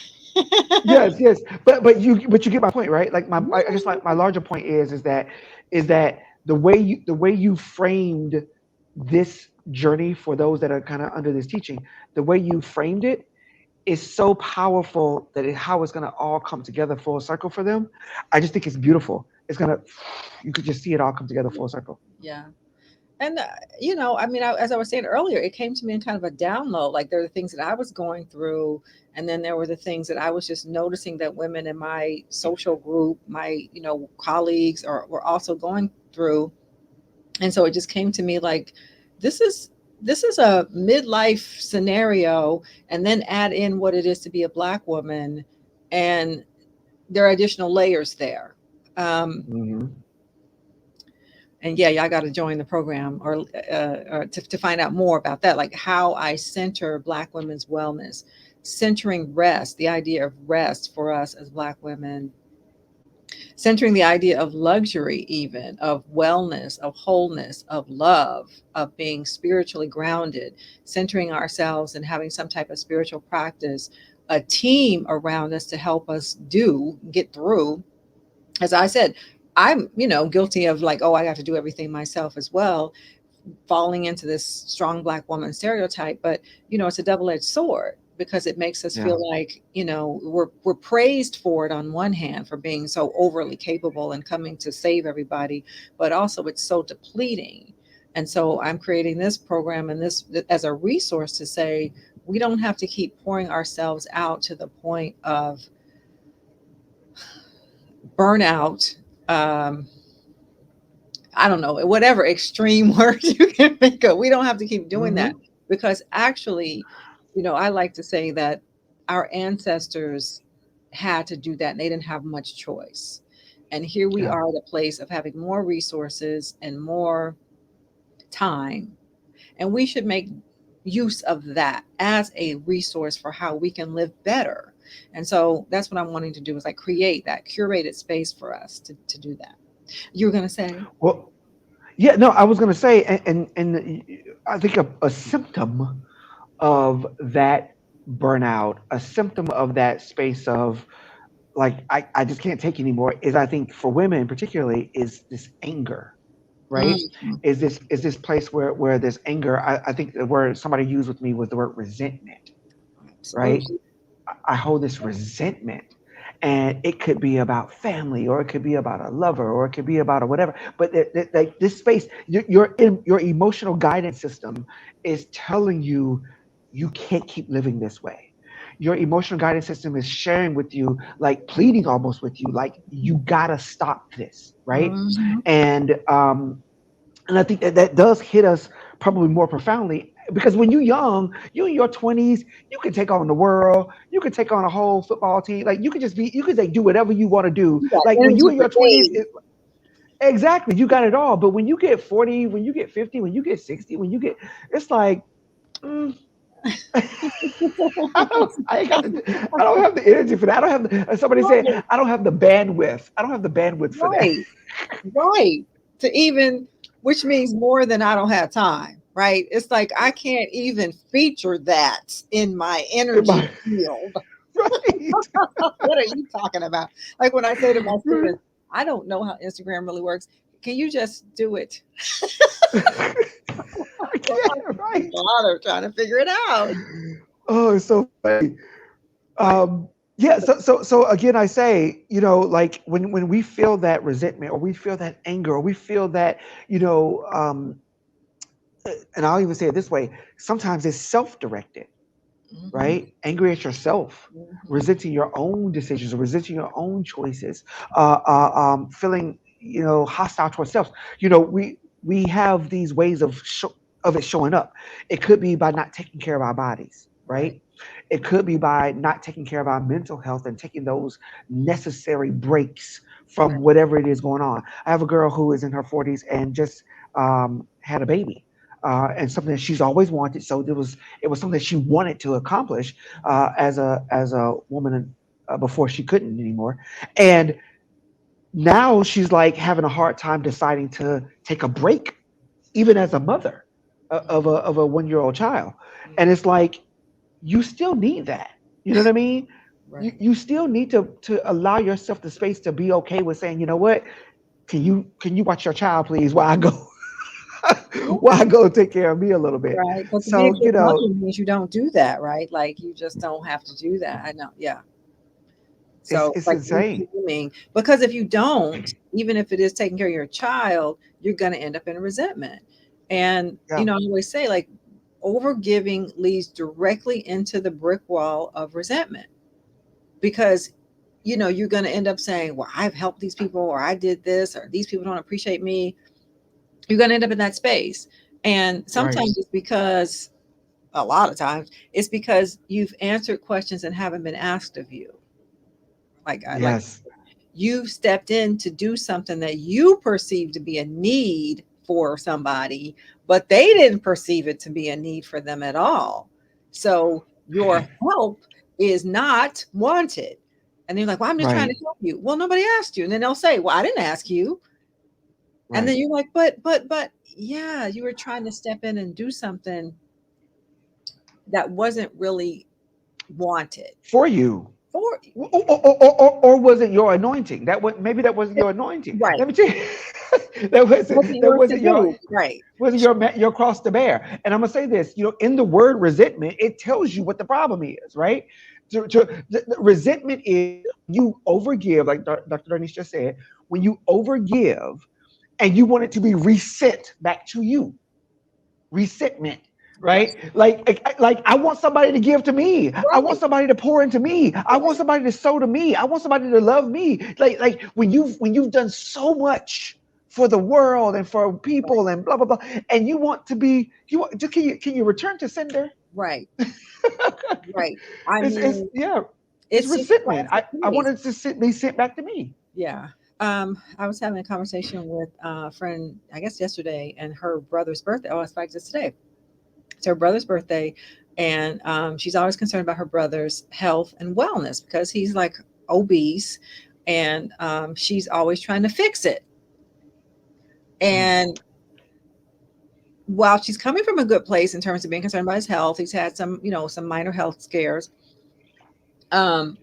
Speaker 2: yes, yes. But you get my point, right? Like I guess my
Speaker 1: Yeah.
Speaker 2: larger point is that the way you framed this journey for those that are kind of under this teaching, the way you framed it is so powerful that how it's gonna all come together full circle for them. I just think it's beautiful. It's gonna you could just see it all come together full circle.
Speaker 1: Yeah. And, I mean, as I was saying earlier, it came to me in kind of a download. Like there are the things that I was going through, and then there were the things that I was just noticing that women in my social group, my, colleagues, were also going through. And so it just came to me like, this is this is a midlife scenario, and then add in what it is to be a black woman, and there are additional layers there. Um,
Speaker 2: Hmm.
Speaker 1: and yeah, y'all got to join the program, or to find out more about that, like how I center Black women's wellness, centering rest, the idea of rest for us as Black women, centering the idea of luxury, even of wellness, of wholeness, of love, of being spiritually grounded, centering ourselves and having some type of spiritual practice, a team around us to help us get through. As I said, I'm, guilty of like, oh, I have to do everything myself as well, falling into this strong black woman stereotype. But it's a double-edged sword because it makes us
Speaker 2: Yeah.
Speaker 1: feel like we're praised for it on one hand for being so overly capable and coming to save everybody, but also it's so depleting. And so I'm creating this program and this as a resource to say we don't have to keep pouring ourselves out to the point of burnout. um, I don't know, whatever extreme word you can think of. We don't have to keep doing that
Speaker 2: Hmm.
Speaker 1: because actually, I like to say that our ancestors had to do that and they didn't have much choice. And here we
Speaker 2: Yeah.
Speaker 1: are at a place of having more resources and more time. And we should make use of that as a resource for how we can live better. And so that's what I'm wanting to do is like create that curated space for us to do that. You were going to say?
Speaker 2: Well, yeah, no, I was going to say, and I think a symptom of that burnout, a symptom of that space of like, I just can't take anymore is, I think for women particularly, is this anger, right?
Speaker 1: Mm,
Speaker 2: Is this place where there's anger. I think the word somebody used with me was the word resentment, right?
Speaker 1: absolutely.
Speaker 2: I hold this resentment, and it could be about family, or it could be about a lover, or it could be about a whatever. But like this space, your emotional guidance system is telling you you can't keep living this way. Your emotional guidance system is sharing with you, like pleading almost with you, like you gotta stop this, right?
Speaker 1: Mhm.
Speaker 2: And I think that does hit us probably more profoundly because when you're young, you in your 20s, you can take on the world, you can take on a whole football team, like you could like do whatever you want to do.
Speaker 1: You got
Speaker 2: Like when you
Speaker 1: energy
Speaker 2: in
Speaker 1: for
Speaker 2: your 20s,
Speaker 1: days.
Speaker 2: exactly, you got it all. But when you get 40, when you get 50, when you get 60, when you get, it's like, mm, I ain't got I don't have the energy for that. I don't have the, as somebody said,
Speaker 1: Right,
Speaker 2: I don't have the bandwidth. I don't have the bandwidth for that.
Speaker 1: right, right. To even, which means more than I don't have time, right? It's like I can't even feature that in my
Speaker 2: In
Speaker 1: energy
Speaker 2: my
Speaker 1: field.
Speaker 2: right.
Speaker 1: What are you talking about? Like when I say to my students, I don't know how Instagram really works. Can you just do it?
Speaker 2: I
Speaker 1: Why
Speaker 2: can't, right?
Speaker 1: bother trying to figure it out?
Speaker 2: Oh, it's so funny.
Speaker 1: But
Speaker 2: Yeah, so again, I say, like when we feel that resentment, or we feel that anger, or we feel that, you know, and I'll even say it this way, sometimes it's self-directed,
Speaker 1: mhm,
Speaker 2: right? Angry at yourself,
Speaker 1: mhm,
Speaker 2: resenting your own decisions, or resenting your own choices, feeling, hostile towards self. We have these ways of it showing up. It could be by not taking care of our bodies,
Speaker 1: right,
Speaker 2: right? It could be by not taking care of our mental health and taking those necessary breaks from
Speaker 1: right,
Speaker 2: whatever it is going on. I have a girl who is in her 40s and just had a baby. And something that she's always wanted. So it was something that she wanted to accomplish as a woman before she couldn't anymore. And now she's like having a hard time deciding to take a break, even as a mother of a 1-year-old child. And
Speaker 1: mhm,
Speaker 2: it's like you still need that. You know what I mean? You,
Speaker 1: right.
Speaker 2: you still need to allow yourself the space to be okay with saying, you know what? Can you watch your child, please, while I go while I go take care of me a little bit.
Speaker 1: Right. But to be a
Speaker 2: So,
Speaker 1: good mother means you don't do that, right? Like you just don't have to do that. I know. Yeah.
Speaker 2: it's
Speaker 1: So
Speaker 2: it's
Speaker 1: like
Speaker 2: insane.
Speaker 1: reclaiming, because if you don't, even if it is taking care of your child, you're going to end up in resentment. And,
Speaker 2: Yeah.
Speaker 1: I always say like over giving leads directly into the brick wall of resentment because, you're going to end up saying, well, I've helped these people or I did this or these people don't appreciate me. You're going to end up in that space. And
Speaker 2: Right.
Speaker 1: sometimes it's because a lot of times it's because you've answered questions and haven't been asked of you. Like
Speaker 2: Yes.
Speaker 1: you stepped in to do something that you perceive to be a need for somebody, but they didn't perceive it to be a need for them at all. So your help is not wanted. And they're like, well, I'm just trying to
Speaker 2: Right.
Speaker 1: help you. Well, nobody asked you. And then they'll say, well, I didn't ask you. And then
Speaker 2: Right.
Speaker 1: you're like, but, yeah, you were trying to step in and do something that wasn't really wanted
Speaker 2: For you.
Speaker 1: For
Speaker 2: or was it your anointing? Maybe that wasn't your anointing.
Speaker 1: right.
Speaker 2: Let me tell you,
Speaker 1: Wasn't
Speaker 2: that
Speaker 1: yours to
Speaker 2: wasn't your
Speaker 1: do. Right.
Speaker 2: your cross to bear. And I'm gonna say this, in the word resentment, it tells you what the problem is, right? The resentment is you overgive, like Dr. Darnise just said, when you overgive and you want it to be reset back to you. Resentment,
Speaker 1: Yes.
Speaker 2: right? Like I want somebody to give to me. I want
Speaker 1: Right.
Speaker 2: somebody to pour into me. I want
Speaker 1: Right.
Speaker 2: somebody to sow to me. I want somebody to love me. Like when you've done so much for the world and for people and blah blah blah, and you want to be you want to can you return to sender?
Speaker 1: Right. Right. I
Speaker 2: It's
Speaker 1: mean,
Speaker 2: yeah, it's
Speaker 1: it's just a
Speaker 2: resentment.
Speaker 1: classic
Speaker 2: I
Speaker 1: case.
Speaker 2: wanted to be sent back to me.
Speaker 1: Yeah. I was having a conversation with a friend, I guess yesterday, and her brother's birthday. Oh, in fact, it's today. It's her brother's birthday, and she's always concerned about her brother's health and wellness because he's like obese, and she's always trying to fix it.
Speaker 2: Mm,
Speaker 1: And while she's coming from a good place in terms of being concerned about his health, he's had some, some minor health scares. Um,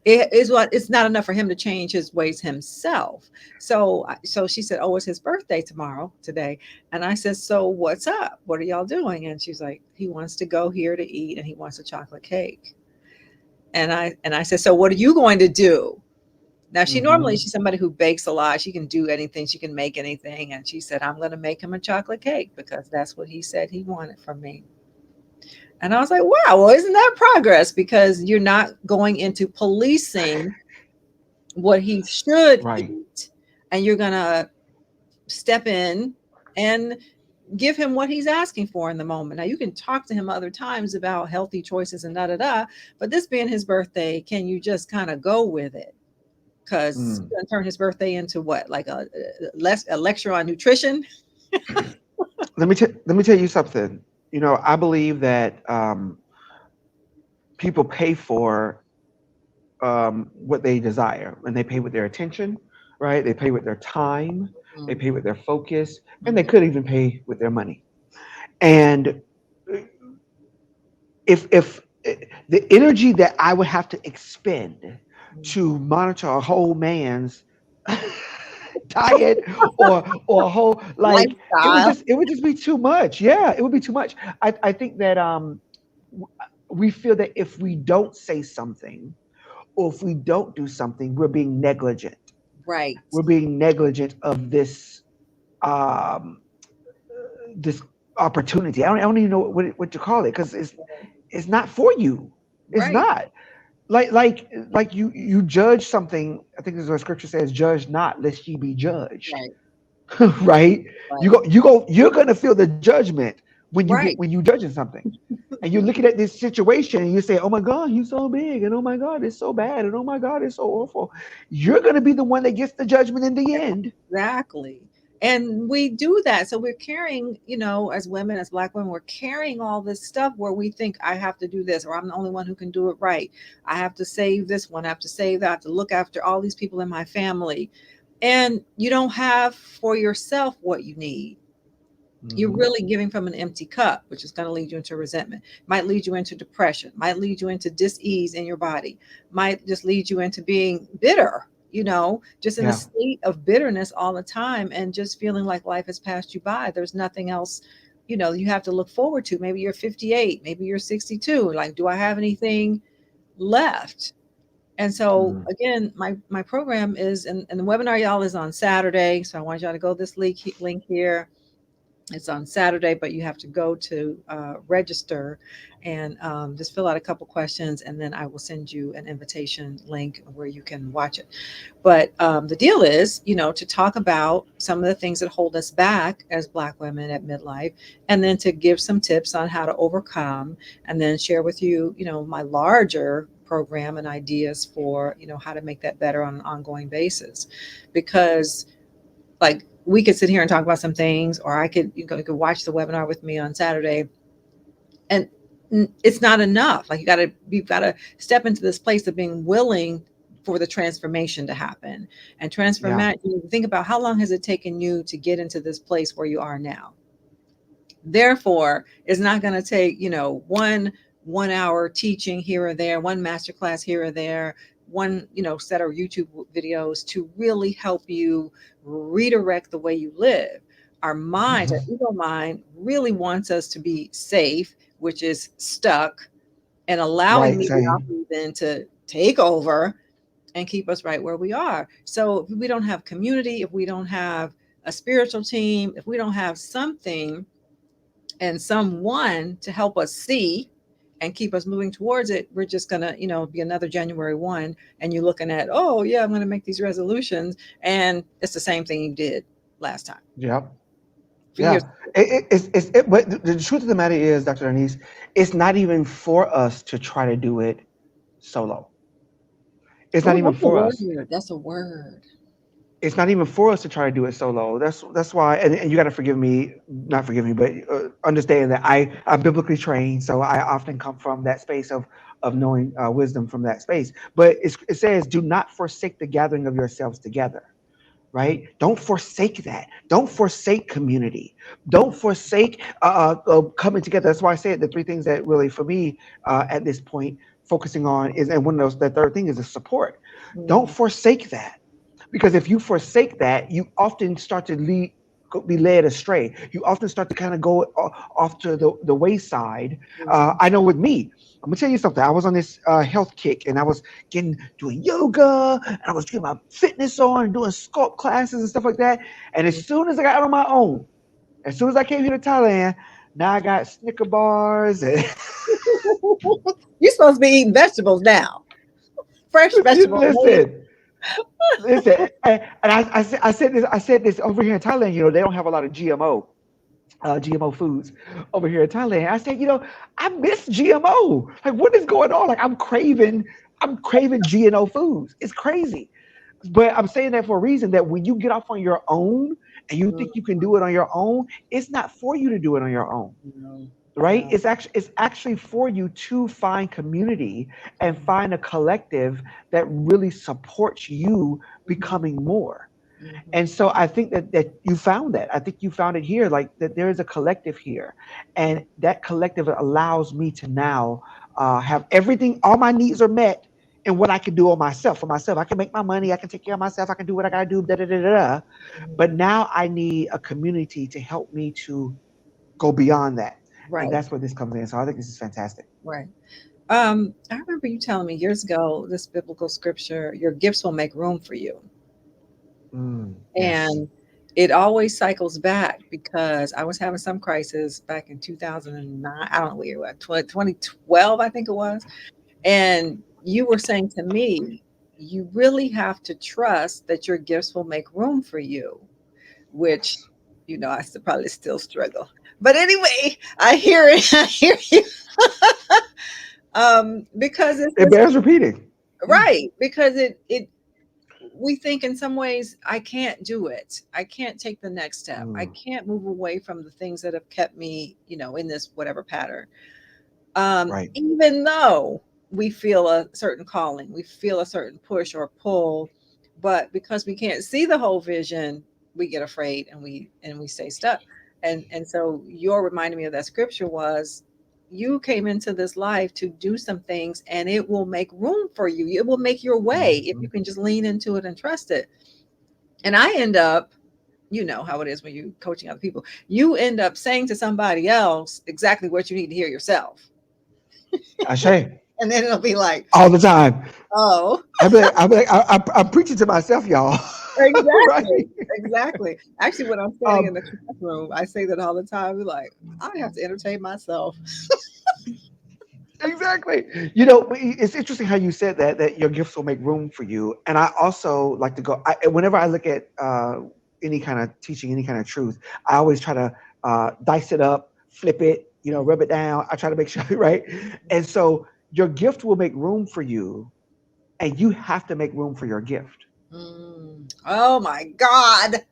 Speaker 1: it is what it's not enough for him to change his ways himself. So she said, "Oh, it's his birthday today," and I said, "So what's up? What are y'all doing?" And she's like, "He wants to go here to eat, and he wants a chocolate cake." And I said, "So what are you going to do?" Now
Speaker 2: mm-hmm.
Speaker 1: she's somebody who bakes a lot. She can do anything. She can make anything. And she said, "I'm going to make him a chocolate cake because that's what he said he wanted from me." And I was like, "Wow, well, isn't that progress? Because you're not going into policing what he should
Speaker 2: Right.
Speaker 1: eat, and you're going to step in and give him what he's asking for in the moment." Now you can talk to him other times about healthy choices and da da da, but this being his birthday, can you just kind of go with it? Because
Speaker 2: Mm.
Speaker 1: you're gonna turn his birthday into what, like a lecture on nutrition?
Speaker 2: Let me tell you something. I believe that people pay for what they desire, and they pay with their attention, right? They pay with their time, they pay with their focus, and they
Speaker 1: Mhm.
Speaker 2: could even pay with their money. And if the energy that I would have to expend to monitor a whole man's diet or a whole, like,
Speaker 1: Lifestyle.
Speaker 2: it would just be too much. Yeah, it would be too much. I think that we feel that if we don't say something or if we don't do something, we're being negligent.
Speaker 1: Right.
Speaker 2: We're being negligent of um, this opportunity. I don't even know what to call it, because it's not for you. It's
Speaker 1: Right.
Speaker 2: not like you judge something. I think this is what scripture says: "Judge not, lest ye be judged."
Speaker 1: Right.
Speaker 2: Right?
Speaker 1: Right.
Speaker 2: You're gonna feel the judgment
Speaker 1: Right.
Speaker 2: when you judging something. And you're looking at this situation and you say, "Oh my God, he's so big," and "Oh my God, it's so bad," and "Oh my God, it's so awful." You're gonna be the one that gets the judgment in the end.
Speaker 1: Exactly. And we do that. So we're carrying, as women, as Black women, we're carrying all this stuff where we think I have to do this, or I'm the only one who can do it right. I have to save this one, I have to save that, I have to look after all these people in my family. And you don't have for yourself what you need. You're
Speaker 2: Hmm.
Speaker 1: really giving from an empty cup, which is going to lead you into resentment, might lead you into depression, might lead you into dis-ease in your body, might just lead you into being bitter, just in a
Speaker 2: Yeah.
Speaker 1: state of bitterness all the time and just feeling like life has passed you by. There's nothing else, you have to look forward to. Maybe you're 58, maybe you're 62. Like, do I have anything left? And so
Speaker 2: Mm.
Speaker 1: again, my program is, and the webinar, y'all, is on Saturday. So I want y'all to go this link here. It's on Saturday, but you have to go to register and just fill out a couple questions, and then I will send you an invitation link where you can watch it. But the deal is, to talk about some of the things that hold us back as Black women at midlife, and then to give some tips on how to overcome, and then share with you, my larger program and ideas for, how to make that better on an ongoing basis. Because, like, we could sit here and talk about some things, or you could watch the webinar with me on Saturday, and it's not enough. Like, you've got to step into this place of being willing for the transformation to happen. And
Speaker 2: Yeah.
Speaker 1: transformation, you think about how long has it taken you to get into this place where you are now. Therefore, it's not going to take, 1 hour teaching here or there, one masterclass here or there, one, set of YouTube videos to really help you redirect the way you live. Our minds, our
Speaker 2: Mhm.
Speaker 1: ego mind really wants us to be safe, which is stuck, and allowing
Speaker 2: Right, same.
Speaker 1: mediocrity then to take over and keep us right where we are. So if we don't have community, if we don't have a spiritual team, if we don't have something and someone to help us see and keep us moving towards it, we're just gonna, be another January 1, and you're looking at, oh yeah, I'm gonna make these resolutions, and it's the same thing you did last time
Speaker 2: Yep.
Speaker 1: for years.
Speaker 2: Yeah. But the truth of the matter is, Dr. Darnise, it's not even for us to try to do it solo. It's not
Speaker 1: Oh,
Speaker 2: even
Speaker 1: that's a
Speaker 2: for
Speaker 1: word.
Speaker 2: us.
Speaker 1: That's a word.
Speaker 2: It's not even for us to try to do it solo. That's why, and you got to forgive me, not forgive me, but understand that I'm biblically trained, so I often come from that space of knowing wisdom from that space. But it says, "Do not forsake the gathering of yourselves together." Right? Don't forsake that. Don't forsake community. Don't forsake coming together. That's why I said the three things that really, for me, at this point, focusing on is, and one of those, the third thing is the support. Don't
Speaker 1: Mm,
Speaker 2: forsake that, because if you forsake that, you often start to be led astray. You often start to kind of go off to the wayside.
Speaker 1: mhm,
Speaker 2: I know with me, I'm gonna tell you something. I was on this health kick, and I was doing yoga, and I was getting my fitness on, and doing sculpt classes and stuff like that. And as
Speaker 1: mhm.
Speaker 2: soon as I got on my own, as soon as I came here to Thailand, now I got Snicker bars and
Speaker 1: You're supposed to be eating vegetables now, fresh vegetables.
Speaker 2: listen. Listen, and I said this over here in Thailand. They don't have a lot of GMO foods over here in Thailand. I said, I miss GMO. Like, what is going on? Like, I'm craving GMO foods. It's crazy. But I'm saying that for a reason, that when you get off on your own and you
Speaker 1: Mm,
Speaker 2: think you can do it on your own, it's not for you to do it on your own,
Speaker 1: no,
Speaker 2: right?
Speaker 1: no.
Speaker 2: It's actually for you to find community and find a collective that really supports you
Speaker 1: Mhm,
Speaker 2: becoming more.
Speaker 1: mhm,
Speaker 2: And so I think that you found that. I think you found it here, like that there is a collective here, and that collective allows me to now have everything. All my needs are met, and what I can do on myself for myself. I can make my money. I can take care of myself. I can do what I gotta do. Da da da da. Da.
Speaker 1: mhm.
Speaker 2: But now I need a community to help me to go beyond that, and
Speaker 1: Right,
Speaker 2: that's where this comes in. So I think this is fantastic.
Speaker 1: right. I remember you telling me years ago this biblical scripture, your gifts will make room for you.
Speaker 2: Yes.
Speaker 1: And it always cycles back because I was having some crisis back in 2009. I don't know where, what, 2012, I think it was. And you were saying to me, you really have to trust that your gifts will make room for you, which, I probably still struggle. But anyway, I hear it. I hear you. Because it's
Speaker 2: It
Speaker 1: this,
Speaker 2: bears repeating. Yeah.
Speaker 1: right. Because we think in some ways, I can't do it. I can't take the next step. I
Speaker 2: Mm.
Speaker 1: can't move away from the things that have kept me, in this whatever pattern.
Speaker 2: Right.
Speaker 1: Even though we feel a certain calling, we feel a certain push or pull, but because we can't see the whole vision, we get afraid and we stay stuck. And so your reminding me of that scripture was, you came into this life to do some things, and it will make room for you. It will make your way if you
Speaker 2: Mhm.
Speaker 1: can just lean into it and trust it. And I end up, you know how it is when you coaching other people, you end up saying to somebody else exactly what you need to hear yourself.
Speaker 2: Ashay.
Speaker 1: And then it'll be like,
Speaker 2: All the time.
Speaker 1: oh,
Speaker 2: I'm preaching to myself, y'all.
Speaker 1: exactly,
Speaker 2: Right?
Speaker 1: exactly. Actually, when I'm standing in
Speaker 2: Um,
Speaker 1: the classroom, I say that all the time. We're like, I have to entertain myself.
Speaker 2: exactly. It's interesting how you said that your gifts will make room for you. And I also like to go. Whenever I look at any kind of teaching, any kind of truth, I always try to dice it up, flip it, rub it down. I try to make sure, right? And so your gift will make room for you, and you have to make room for your gift.
Speaker 1: Oh my God.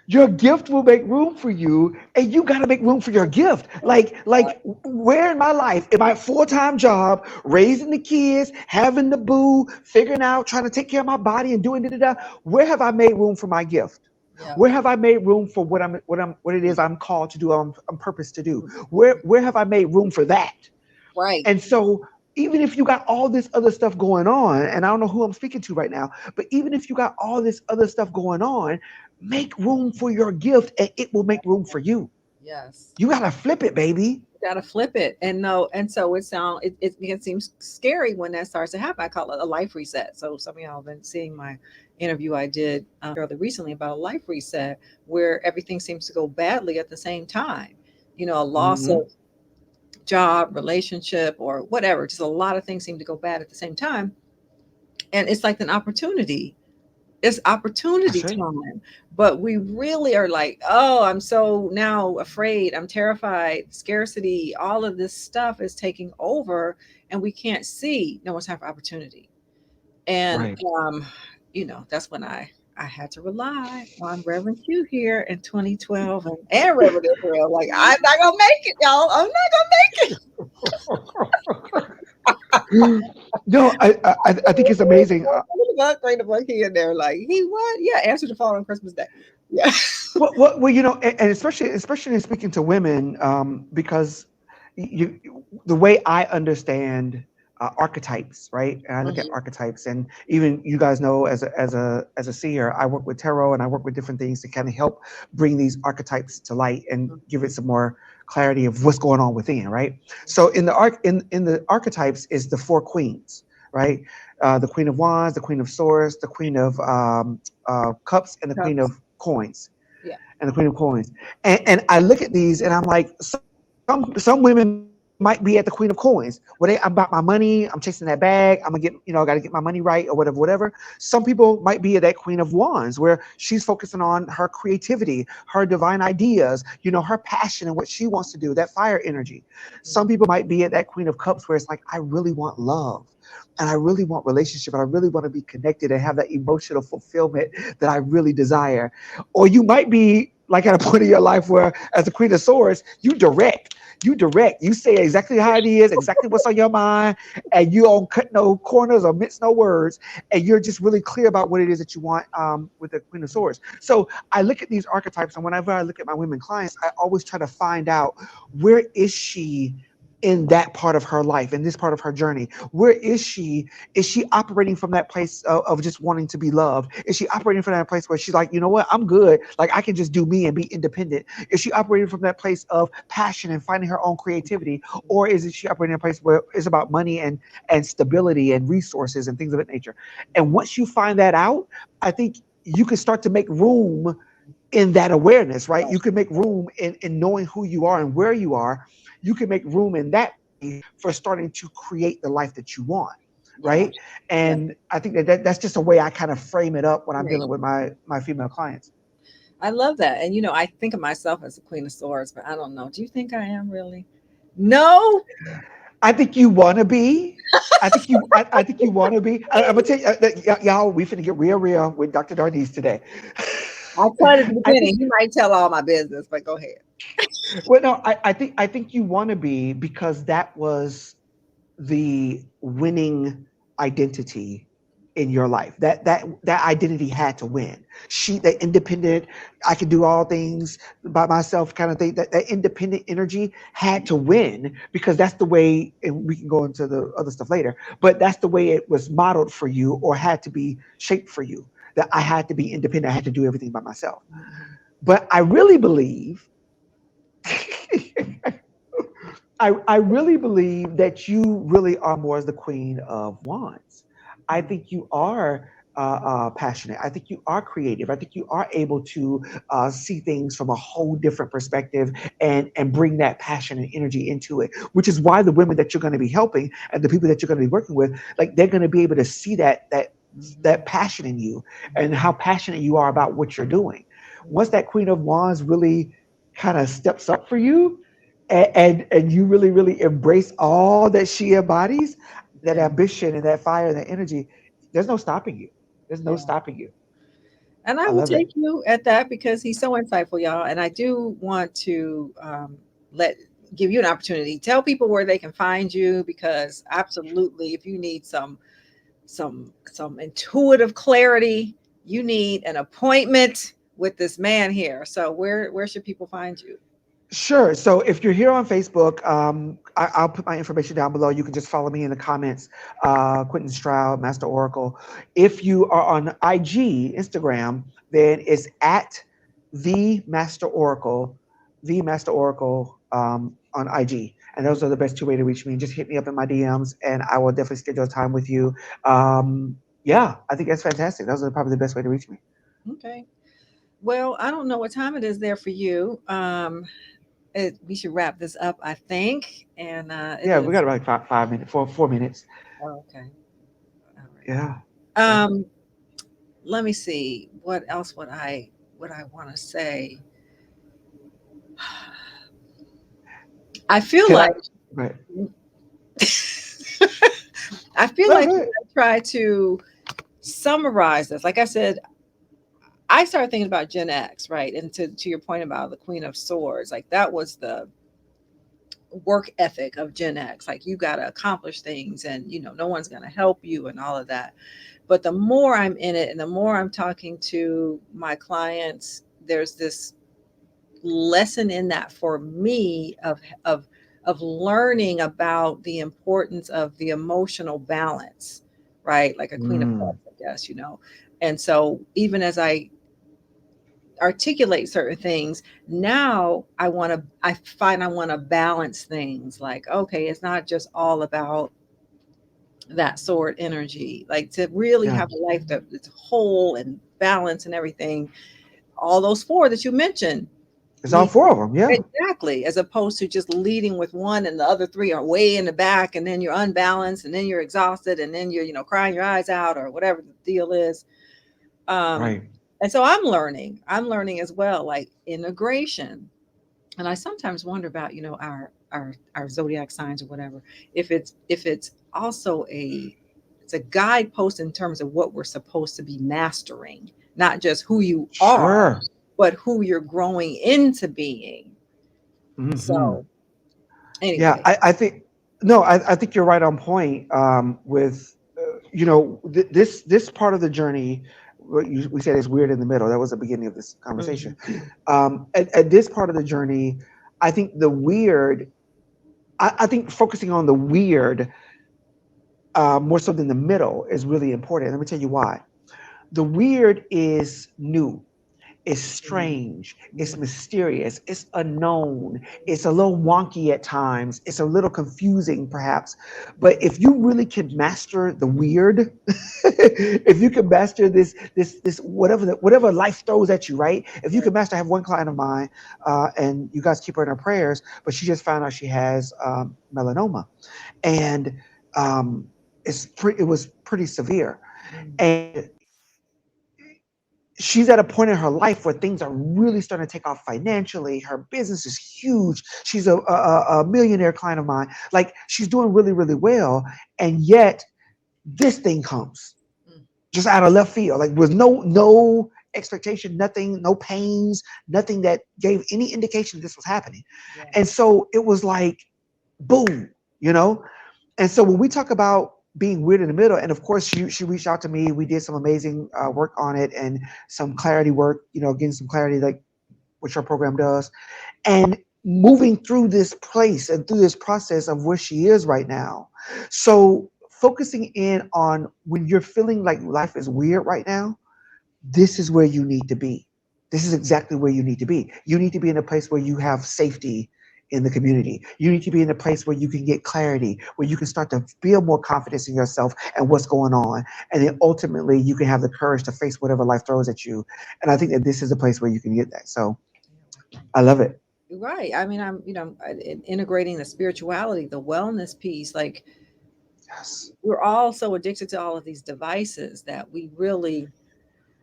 Speaker 2: Your gift will make room for you, and you got to make room for your gift. Like where in my life, in my full-time job, raising the kids, having the boo, figuring out, trying to take care of my body and doing da da da, where have I made room for my gift?
Speaker 1: Yeah.
Speaker 2: Where have I made room for what it is I'm called to do, I'm purposed to do?
Speaker 1: Mhm.
Speaker 2: Where have I made room for that?
Speaker 1: Right.
Speaker 2: And so even if you got all this other stuff going on, and I don't know who I'm speaking to right now, but even if you got all this other stuff going on, make room for your gift and it will make room for you.
Speaker 1: Yes.
Speaker 2: You gotta flip it, baby.
Speaker 1: Gotta flip it. And no, and so it seems scary when that starts to happen. I call it a life reset. So some of y'all have been seeing my interview I did fairly recently about a life reset where everything seems to go badly at the same time. A loss of
Speaker 2: Hmm.
Speaker 1: job, relationship, or whatever. Just a lot of things seem to go bad at the same time. And it's like an opportunity. It's opportunity
Speaker 2: That's right.
Speaker 1: time. But we really are like, oh, I'm so now afraid. I'm terrified. Scarcity, all of this stuff is taking over, and we can't see. No, it's time for opportunity. And
Speaker 2: Right.
Speaker 1: that's when I had to rely on Reverend Q here in 2012 and Reverend Israel. Like, I'm not gonna make it, y'all. I'm not gonna
Speaker 2: No, I think it's amazing.
Speaker 1: bring the book here and there. Like, he what? Yeah, answer the phone on Christmas Day. Yeah.
Speaker 2: Well, and especially in speaking to women, because the way I understand archetypes, right? And I look at
Speaker 1: Mhm.
Speaker 2: archetypes, and even you guys know, as a seer, I work with tarot and I work with different things to kind of help bring these archetypes to light and give it some more clarity of what's going on within, right? So in the archetypes is the four queens, right? The Queen of Wands, the Queen of Swords, the Queen of Cups, and the Queen
Speaker 1: Cups.
Speaker 2: of Coins,
Speaker 1: Yeah.
Speaker 2: and the Queen of Coins. And I look at these and I'm like, some women might be at the Queen of Coins, where I'm about my money, I'm chasing that bag, I'm gonna get, got to get my money right or whatever. Some people might be at that Queen of Wands, where she's focusing on her creativity, her divine ideas, her passion and what she wants to do, that fire energy. Some people might be at that Queen of Cups, where it's like, I really want love. And I really want relationship, and I really want to be connected and have that emotional fulfillment that I really desire. Or you might be like at a point in your life where, as the Queen of Swords, you say exactly how it is, exactly what's on your mind, and you don't cut no corners or mince no words, and you're just really clear about what it is that you want, with the Queen of Swords. So I look at these archetypes, and whenever I look at my women clients, I always try to find out, where is she in that part of her life, in this part of her journey? Where is she? Is she operating from that place of just wanting to be loved? Is she operating from that place where she's like, you know what, I'm good, like I can just do me and be independent? Is she operating from that place of passion and finding her own creativity? Or is it she operating in a place where it's about money and stability and resources and things of that nature? And once you find that out, I think you can start to make room in that awareness, right? You can make room in knowing who you are and where you are. You can make room in that for starting to create the life that you want,
Speaker 1: Yeah.
Speaker 2: right?
Speaker 1: Yeah.
Speaker 2: And I think that's just a way I kind of frame it up when I'm
Speaker 1: Right.
Speaker 2: dealing with my female clients.
Speaker 1: I love that. And I think of myself as the Queen of Swords, but I don't know. Do you think I am really? No.
Speaker 2: I think you want to be. I think you want to be. I'm gonna tell you, y'all. We finna get real with Dr. Darnise today.
Speaker 1: I tried at the
Speaker 2: I think.
Speaker 1: beginning. You might tell all my business, but go ahead.
Speaker 2: Well, no, I think you want to be, because that was the winning identity in your life. That identity had to win. She, that independent, I can do all things by myself kind of thing. That independent energy had to win, because that's the way. And we can go into the other stuff later. But that's the way it was modeled for you, or had to be shaped for you. That I had to be independent. I had to do everything by myself.
Speaker 1: Mhm.
Speaker 2: But I really believe. I really believe that you really are more as the Queen of Wands. I
Speaker 1: Mhm.
Speaker 2: think you are passionate. I think you are creative. I think you are able to see things from a whole different perspective, and bring that passion and energy into it. Which is why the women that you're going to be helping and the people that you're going to be working with, like they're going to be able to see that passion in you, and how passionate you are about what you're doing. Once that Queen of Wands really kind of steps up for you, and you really embrace all that she embodies, that
Speaker 1: Yeah.
Speaker 2: ambition and that fire and that energy, there's no stopping you. There's no
Speaker 1: Yeah.
Speaker 2: stopping you.
Speaker 1: And I
Speaker 2: I
Speaker 1: will
Speaker 2: love it.
Speaker 1: take you at that because he's so insightful, y'all. And I do want to let give you an opportunity. Tell people where they can find you because absolutely, if you need some intuitive clarity, you need an appointment with this man here. So where should people find you?
Speaker 2: Sure. So if you're here on Facebook, I'll put my information down below. You can just follow me in the comments, Quentin Stroud, Master Oracle. If you are on IG, Instagram, then it's at the Master Oracle, on IG. And those are the best two way to reach me. Just hit me up in my DMs, and I will definitely schedule a time with you. Yeah, I think that's fantastic. Those are probably the best way to reach me.
Speaker 1: Okay. Well, I don't know what time it is there for you. We should wrap this up, I think. And it
Speaker 2: Yeah, we
Speaker 1: is.
Speaker 2: got about like 5 minutes, 4 minutes.
Speaker 1: Oh, okay. All
Speaker 2: Yeah.
Speaker 1: right.
Speaker 2: Yeah.
Speaker 1: Let me see. What else would I want to say? I feel
Speaker 2: Can I?
Speaker 1: like
Speaker 2: Right.
Speaker 1: I feel
Speaker 2: No,
Speaker 1: like
Speaker 2: go
Speaker 1: when
Speaker 2: ahead.
Speaker 1: I try to summarize this, like I said, I started thinking about Gen X, right? And to your point about the Queen of Swords, like that was the work ethic of Gen X. Like you got to accomplish things, and no one's going to help you, and all of that. But the more I'm in it, and the more I'm talking to my clients, there's this lesson in that for me of learning about the importance of the emotional balance, right? Like a Queen of
Speaker 2: Mm,
Speaker 1: Cups, I guess. And so even as I articulate certain things, now I find I want to balance things. Like, okay, it's not just all about that sword energy. Like to really
Speaker 2: yeah,
Speaker 1: have a life that's whole and balanced and everything, all those four that you mentioned
Speaker 2: it's all
Speaker 1: need.
Speaker 2: four of them. Yeah,
Speaker 1: Exactly, as opposed to just leading with one and the other three are way in the back, and then you're unbalanced, and then you're exhausted, and then you're crying your eyes out or whatever the deal is. Um,
Speaker 2: right.
Speaker 1: and so I'm learning as well, like integration. And I sometimes wonder about our zodiac signs or whatever, if it's also it's a guidepost in terms of what we're supposed to be mastering, not just who you are,
Speaker 2: Sure.
Speaker 1: but who you're growing into being.
Speaker 2: Hmm.
Speaker 1: So
Speaker 2: Yeah,
Speaker 1: anyway.
Speaker 2: I think no, I think you're right on point. With this part of the journey, we said is weird in the middle. That was the beginning of this conversation.
Speaker 1: Mhm.
Speaker 2: At this part of the journey, I think the weird. I think focusing on the weird more so than the middle is really important. Let me tell you why. The weird is new. It's strange. It's
Speaker 1: Mhm.
Speaker 2: mysterious. It's unknown. It's a little wonky at times. It's a little confusing, perhaps. But if you really can master the weird, if you can master this whatever life throws at you, right? If you can master, I have one client of mine, and you guys keep her in her prayers, but she just found out she has melanoma, and um, it was pretty severe,
Speaker 1: Mhm.
Speaker 2: and she's at a point in her life where things are really starting to take off financially. Her business is huge. She's a millionaire client of mine. Like she's doing really, really well. And yet this thing comes
Speaker 1: Mhm.
Speaker 2: just out of left field, like with no expectation, nothing, no pains, nothing that gave any indication this was happening.
Speaker 1: Yeah.
Speaker 2: And so it was like, boom, you know? And so when we talk about being weird in the middle, and of course she reached out to me, we did some amazing work on it and some clarity work, getting some clarity like what your program does, and moving through this place and through this process of where she is right now. So focusing in on when you're feeling like life is weird right now, this is where you need to be. This is exactly where you need to be. You need to be in a place where you have safety in the community. You need to be in a place where you can get clarity, where you can start to feel more confidence in yourself and what's going on. And then ultimately you can have the courage to face whatever life throws at you. And I think that this is a place where you can get that. So I love it.
Speaker 1: Right. I mean, integrating the spirituality, the wellness piece. Like
Speaker 2: Yes.
Speaker 1: we're all so addicted to all of these devices that we really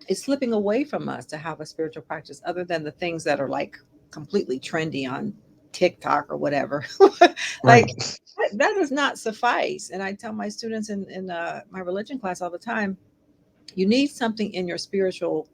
Speaker 1: it's slipping away from us to have a spiritual practice other than the things that are like completely trendy on TikTok or whatever. Like
Speaker 2: Right.
Speaker 1: that does not suffice. And I tell my students in my religion class all the time, you need something in your spiritual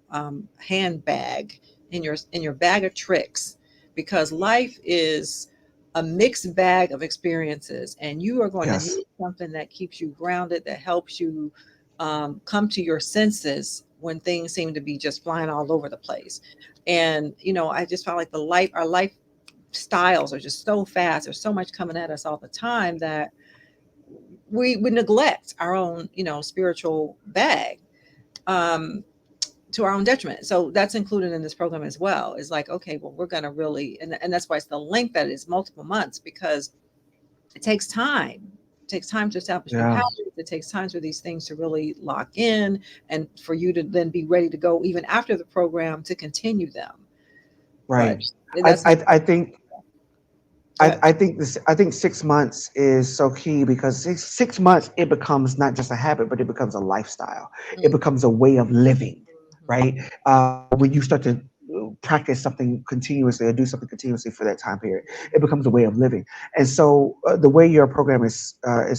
Speaker 1: handbag, in your bag of tricks, because life is a mixed bag of experiences, and you are going to
Speaker 2: Yes.
Speaker 1: need something that keeps you grounded, that helps you come to your senses when things seem to be just flying all over the place. And, I just felt like our lifestyles are just so fast. There's so much coming at us all the time that we neglect our own, spiritual bag. Um, to our own detriment. So that's included in this program as well. Is like, okay, well, we're going to really, and that's why it's the length that is multiple months, because it takes time. It takes time to establish new
Speaker 2: Yeah.
Speaker 1: habits. It takes time for these things to really lock in, and for you to then be ready to go even after the program to continue them. But
Speaker 2: Right. I,
Speaker 1: that's
Speaker 2: I, I think
Speaker 1: good.
Speaker 2: I think 6 months is so key because 6 months it becomes not just a habit, but it becomes a lifestyle. It
Speaker 1: Mhm.
Speaker 2: becomes a way of living, right? When you start to practice something continuously or do something continuously for that time period, it becomes a way of living. And so the way your program is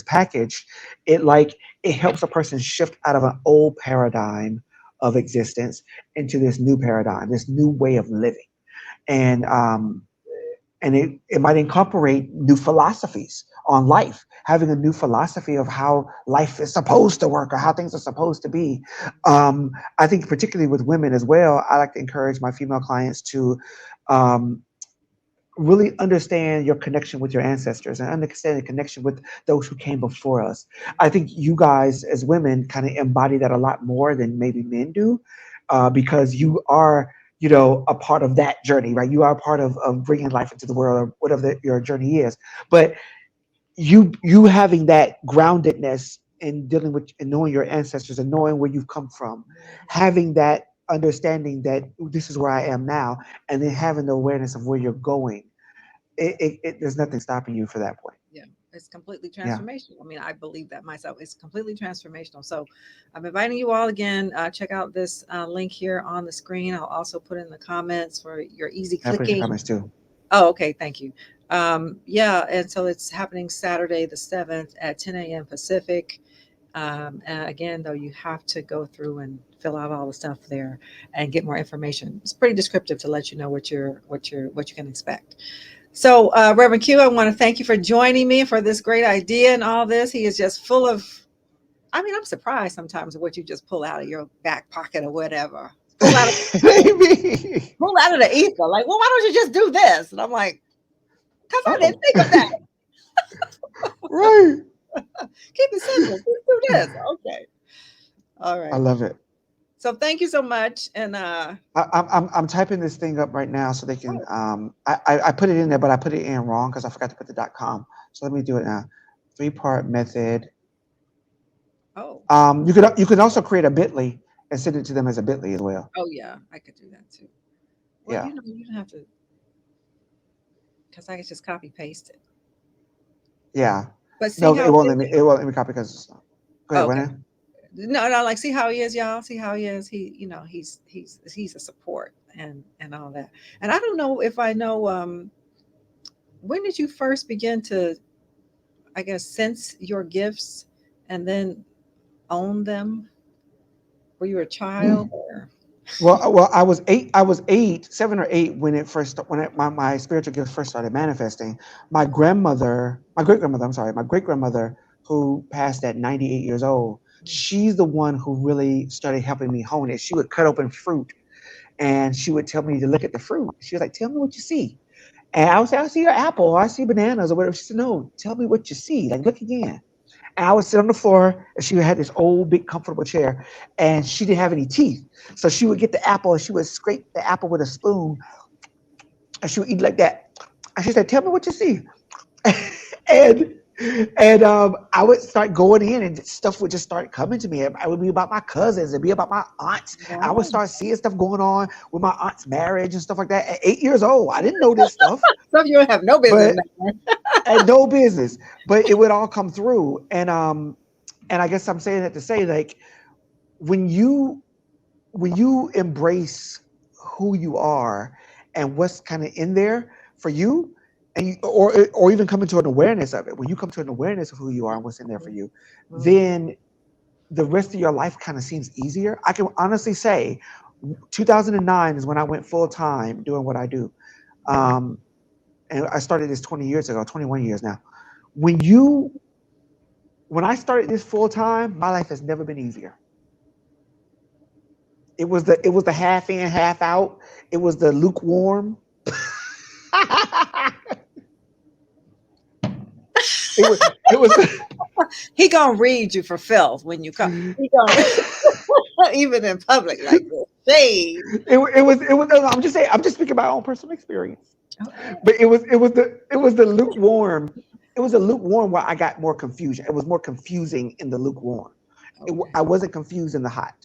Speaker 2: packaged, it helps a person shift out of an old paradigm of existence into this new paradigm, this new way of living. And it might incorporate new philosophies on life, having a new philosophy of how life is supposed to work or how things are supposed to be. I think particularly with women as well, I like to encourage my female clients to um, really understand your connection with your ancestors and understand the connection with those who came before us. I think you guys as women kind of embody that a lot more than maybe men do, because you are, a part of that journey, right? You are a part of bringing life into the world or whatever your journey is. But you having that groundedness in dealing with and knowing your ancestors and knowing where you've come from, having that understanding that this is where I am now, and then having the awareness of where you're going, there's nothing stopping you for that point.
Speaker 1: Yeah, it's completely
Speaker 2: Yeah,
Speaker 1: transformational. I mean, I believe that myself. It's completely transformational. So I'm inviting you all again. Check out this link here on the screen. I'll also put in the comments for your easy
Speaker 2: I appreciate
Speaker 1: clicking.
Speaker 2: comments too.
Speaker 1: Oh, okay. Thank you. Yeah, and so it's happening Saturday the 7th at 10 a.m. Pacific. And again, though, you have to go through and fill out all the stuff there and get more information. It's pretty descriptive to let you know what you can expect. So, Reverend Q, I want to thank you for joining me for this great idea and all this. He is just full of, I mean, I'm surprised sometimes of what you just pull out of your back pocket or whatever. Pull out of,
Speaker 2: Maybe.
Speaker 1: pull out of the ether. Like, well, why don't you just do this? And I'm like, because I didn't
Speaker 2: Oh,
Speaker 1: think of that.
Speaker 2: right.
Speaker 1: Keep it simple. Just do this. Okay. All
Speaker 2: I
Speaker 1: right.
Speaker 2: love it.
Speaker 1: So thank you so much. And
Speaker 2: I'm typing this thing up right now so they can.
Speaker 1: oh,
Speaker 2: I put it in there, but I put it in wrong because I forgot to put the .com. So let me do it now. 3-part method.
Speaker 1: oh,
Speaker 2: You can also create a Bitly and send it to them as a Bitly as well.
Speaker 1: oh yeah, I could do that too. Well,
Speaker 2: Yeah.
Speaker 1: you don't have to, because I can just copy paste it.
Speaker 2: Yeah.
Speaker 1: But see
Speaker 2: No, it
Speaker 1: how
Speaker 2: won't let me. It won't let me copy because. Go ahead,
Speaker 1: okay.
Speaker 2: Wendy.
Speaker 1: No, no, like see how he is, y'all. See how he is. He's a support and all that. And I don't know if I know when did you first begin to, I guess, sense your gifts and then own them? Were you a child or
Speaker 2: Well, I was 7 or 8 when it first my spiritual gifts first started manifesting. My great grandmother who passed at 98 years old. She's the one who really started helping me hone it. She would cut open fruit and she would tell me to look at the fruit. She was like, "Tell me what you see." And I would say, "I see an apple, or I see bananas, or whatever." She said, "No, tell me what you see. Like, look again." And I would sit on the floor, and she had this old, big, comfortable chair, and she didn't have any teeth. So she would get the apple, and she would scrape the apple with a spoon, and she would eat like that. And she said, "Tell me what you see." and I would start going in, and stuff would just start coming to me. It would be about my cousins, it'd be about my aunts. I would
Speaker 1: wow.
Speaker 2: start seeing stuff going on with my aunt's marriage and stuff like that. At 8 years old, I didn't know this stuff,
Speaker 1: Some of you have no business
Speaker 2: but
Speaker 1: knowing.
Speaker 2: had no business. But it would all come through, and I guess I'm saying that to say, like, when you embrace who you are and what's kind of in there for you, and or even come into an awareness of it, when you come to an awareness of who you are and what's in there for you,
Speaker 1: Mhm.
Speaker 2: then the rest of your life kind of seems easier. I can honestly say 2009 is when I went full time doing what I do. um, and I started this 20 years ago, 21 years now. when you when I started this full time, my life has never been easier. it was the half in, half out. It was the lukewarm. It was
Speaker 1: He gonna read you for filth when you come. He gonna even in public like this. Shade.
Speaker 2: it was no, I'm just speaking about my own personal experience.
Speaker 1: Okay.
Speaker 2: But it was the lukewarm. It was the lukewarm where I got more confusion. It was more confusing in the lukewarm.
Speaker 1: Okay.
Speaker 2: I wasn't confused in the hot.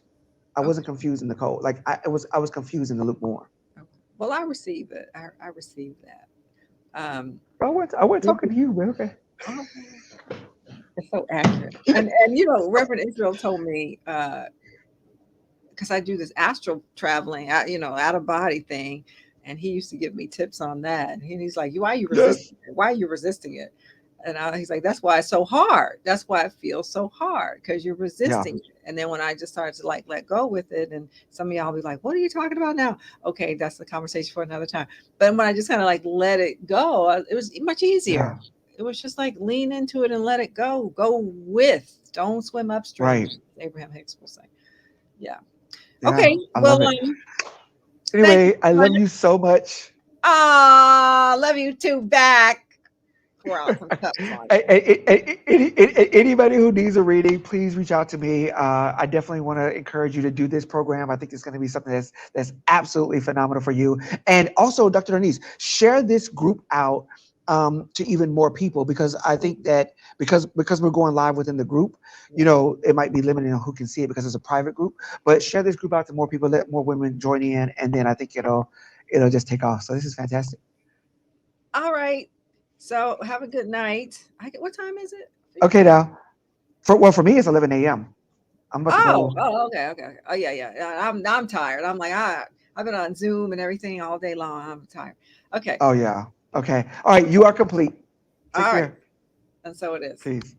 Speaker 2: I
Speaker 1: Okay.
Speaker 2: wasn't confused in the cold. Like I was confused in the lukewarm.
Speaker 1: Okay. Well, I receive it. I receive that.
Speaker 2: I wasn't
Speaker 1: This
Speaker 2: talking to you, but okay.
Speaker 1: oh, it's so accurate. And Reverend Israel told me because I do this astral traveling, out of body thing, and he used to give me tips on that. And he's like, "Why are you resisting
Speaker 2: Yes.
Speaker 1: it? Why are you resisting it?" And he's like, "That's why it's so hard. That's why it feels so hard because you're
Speaker 2: Yeah.
Speaker 1: resisting it." And then when I just started to like let go with it, and some of y'all be like, "What are you talking about now?" Okay, that's the conversation for another time. But when I just kind of like let it go, it was much easier.
Speaker 2: Yeah.
Speaker 1: It was just like lean into it and let it go. Go with. Don't swim upstream.
Speaker 2: Right.
Speaker 1: As Abraham Hicks will say. Yeah.
Speaker 2: Yeah.
Speaker 1: Okay.
Speaker 2: I
Speaker 1: Well,
Speaker 2: love it.
Speaker 1: thank you
Speaker 2: Anyway, I
Speaker 1: so much.
Speaker 2: love you so much.
Speaker 1: Ah, love you too back. Pour out some cups on you.
Speaker 2: Anybody who needs a reading, please reach out to me. I definitely want to encourage you to do this program. I think it's going to be something that's absolutely phenomenal for you. And also, Dr. Darnise, share this group out to even more people because I think that because we're going live within the group,
Speaker 1: Yeah.
Speaker 2: it might be limited on who can see it because it's a private group. But share this group out to more people, let more women join in, and then I think it'll just take off. So this is fantastic.
Speaker 1: All right. So have a good night. What time is it for you?
Speaker 2: Okay, now for me it's 11 a.m. I'm about to
Speaker 1: Oh,
Speaker 2: go.
Speaker 1: oh, okay, okay. Okay. Oh, yeah, yeah. I'm tired. I'm like, I've been on Zoom and everything all day long. I'm tired. Okay.
Speaker 2: Oh yeah. Okay. All right. You are complete. Take
Speaker 1: All right.
Speaker 2: care.
Speaker 1: And so it is.
Speaker 2: Peace.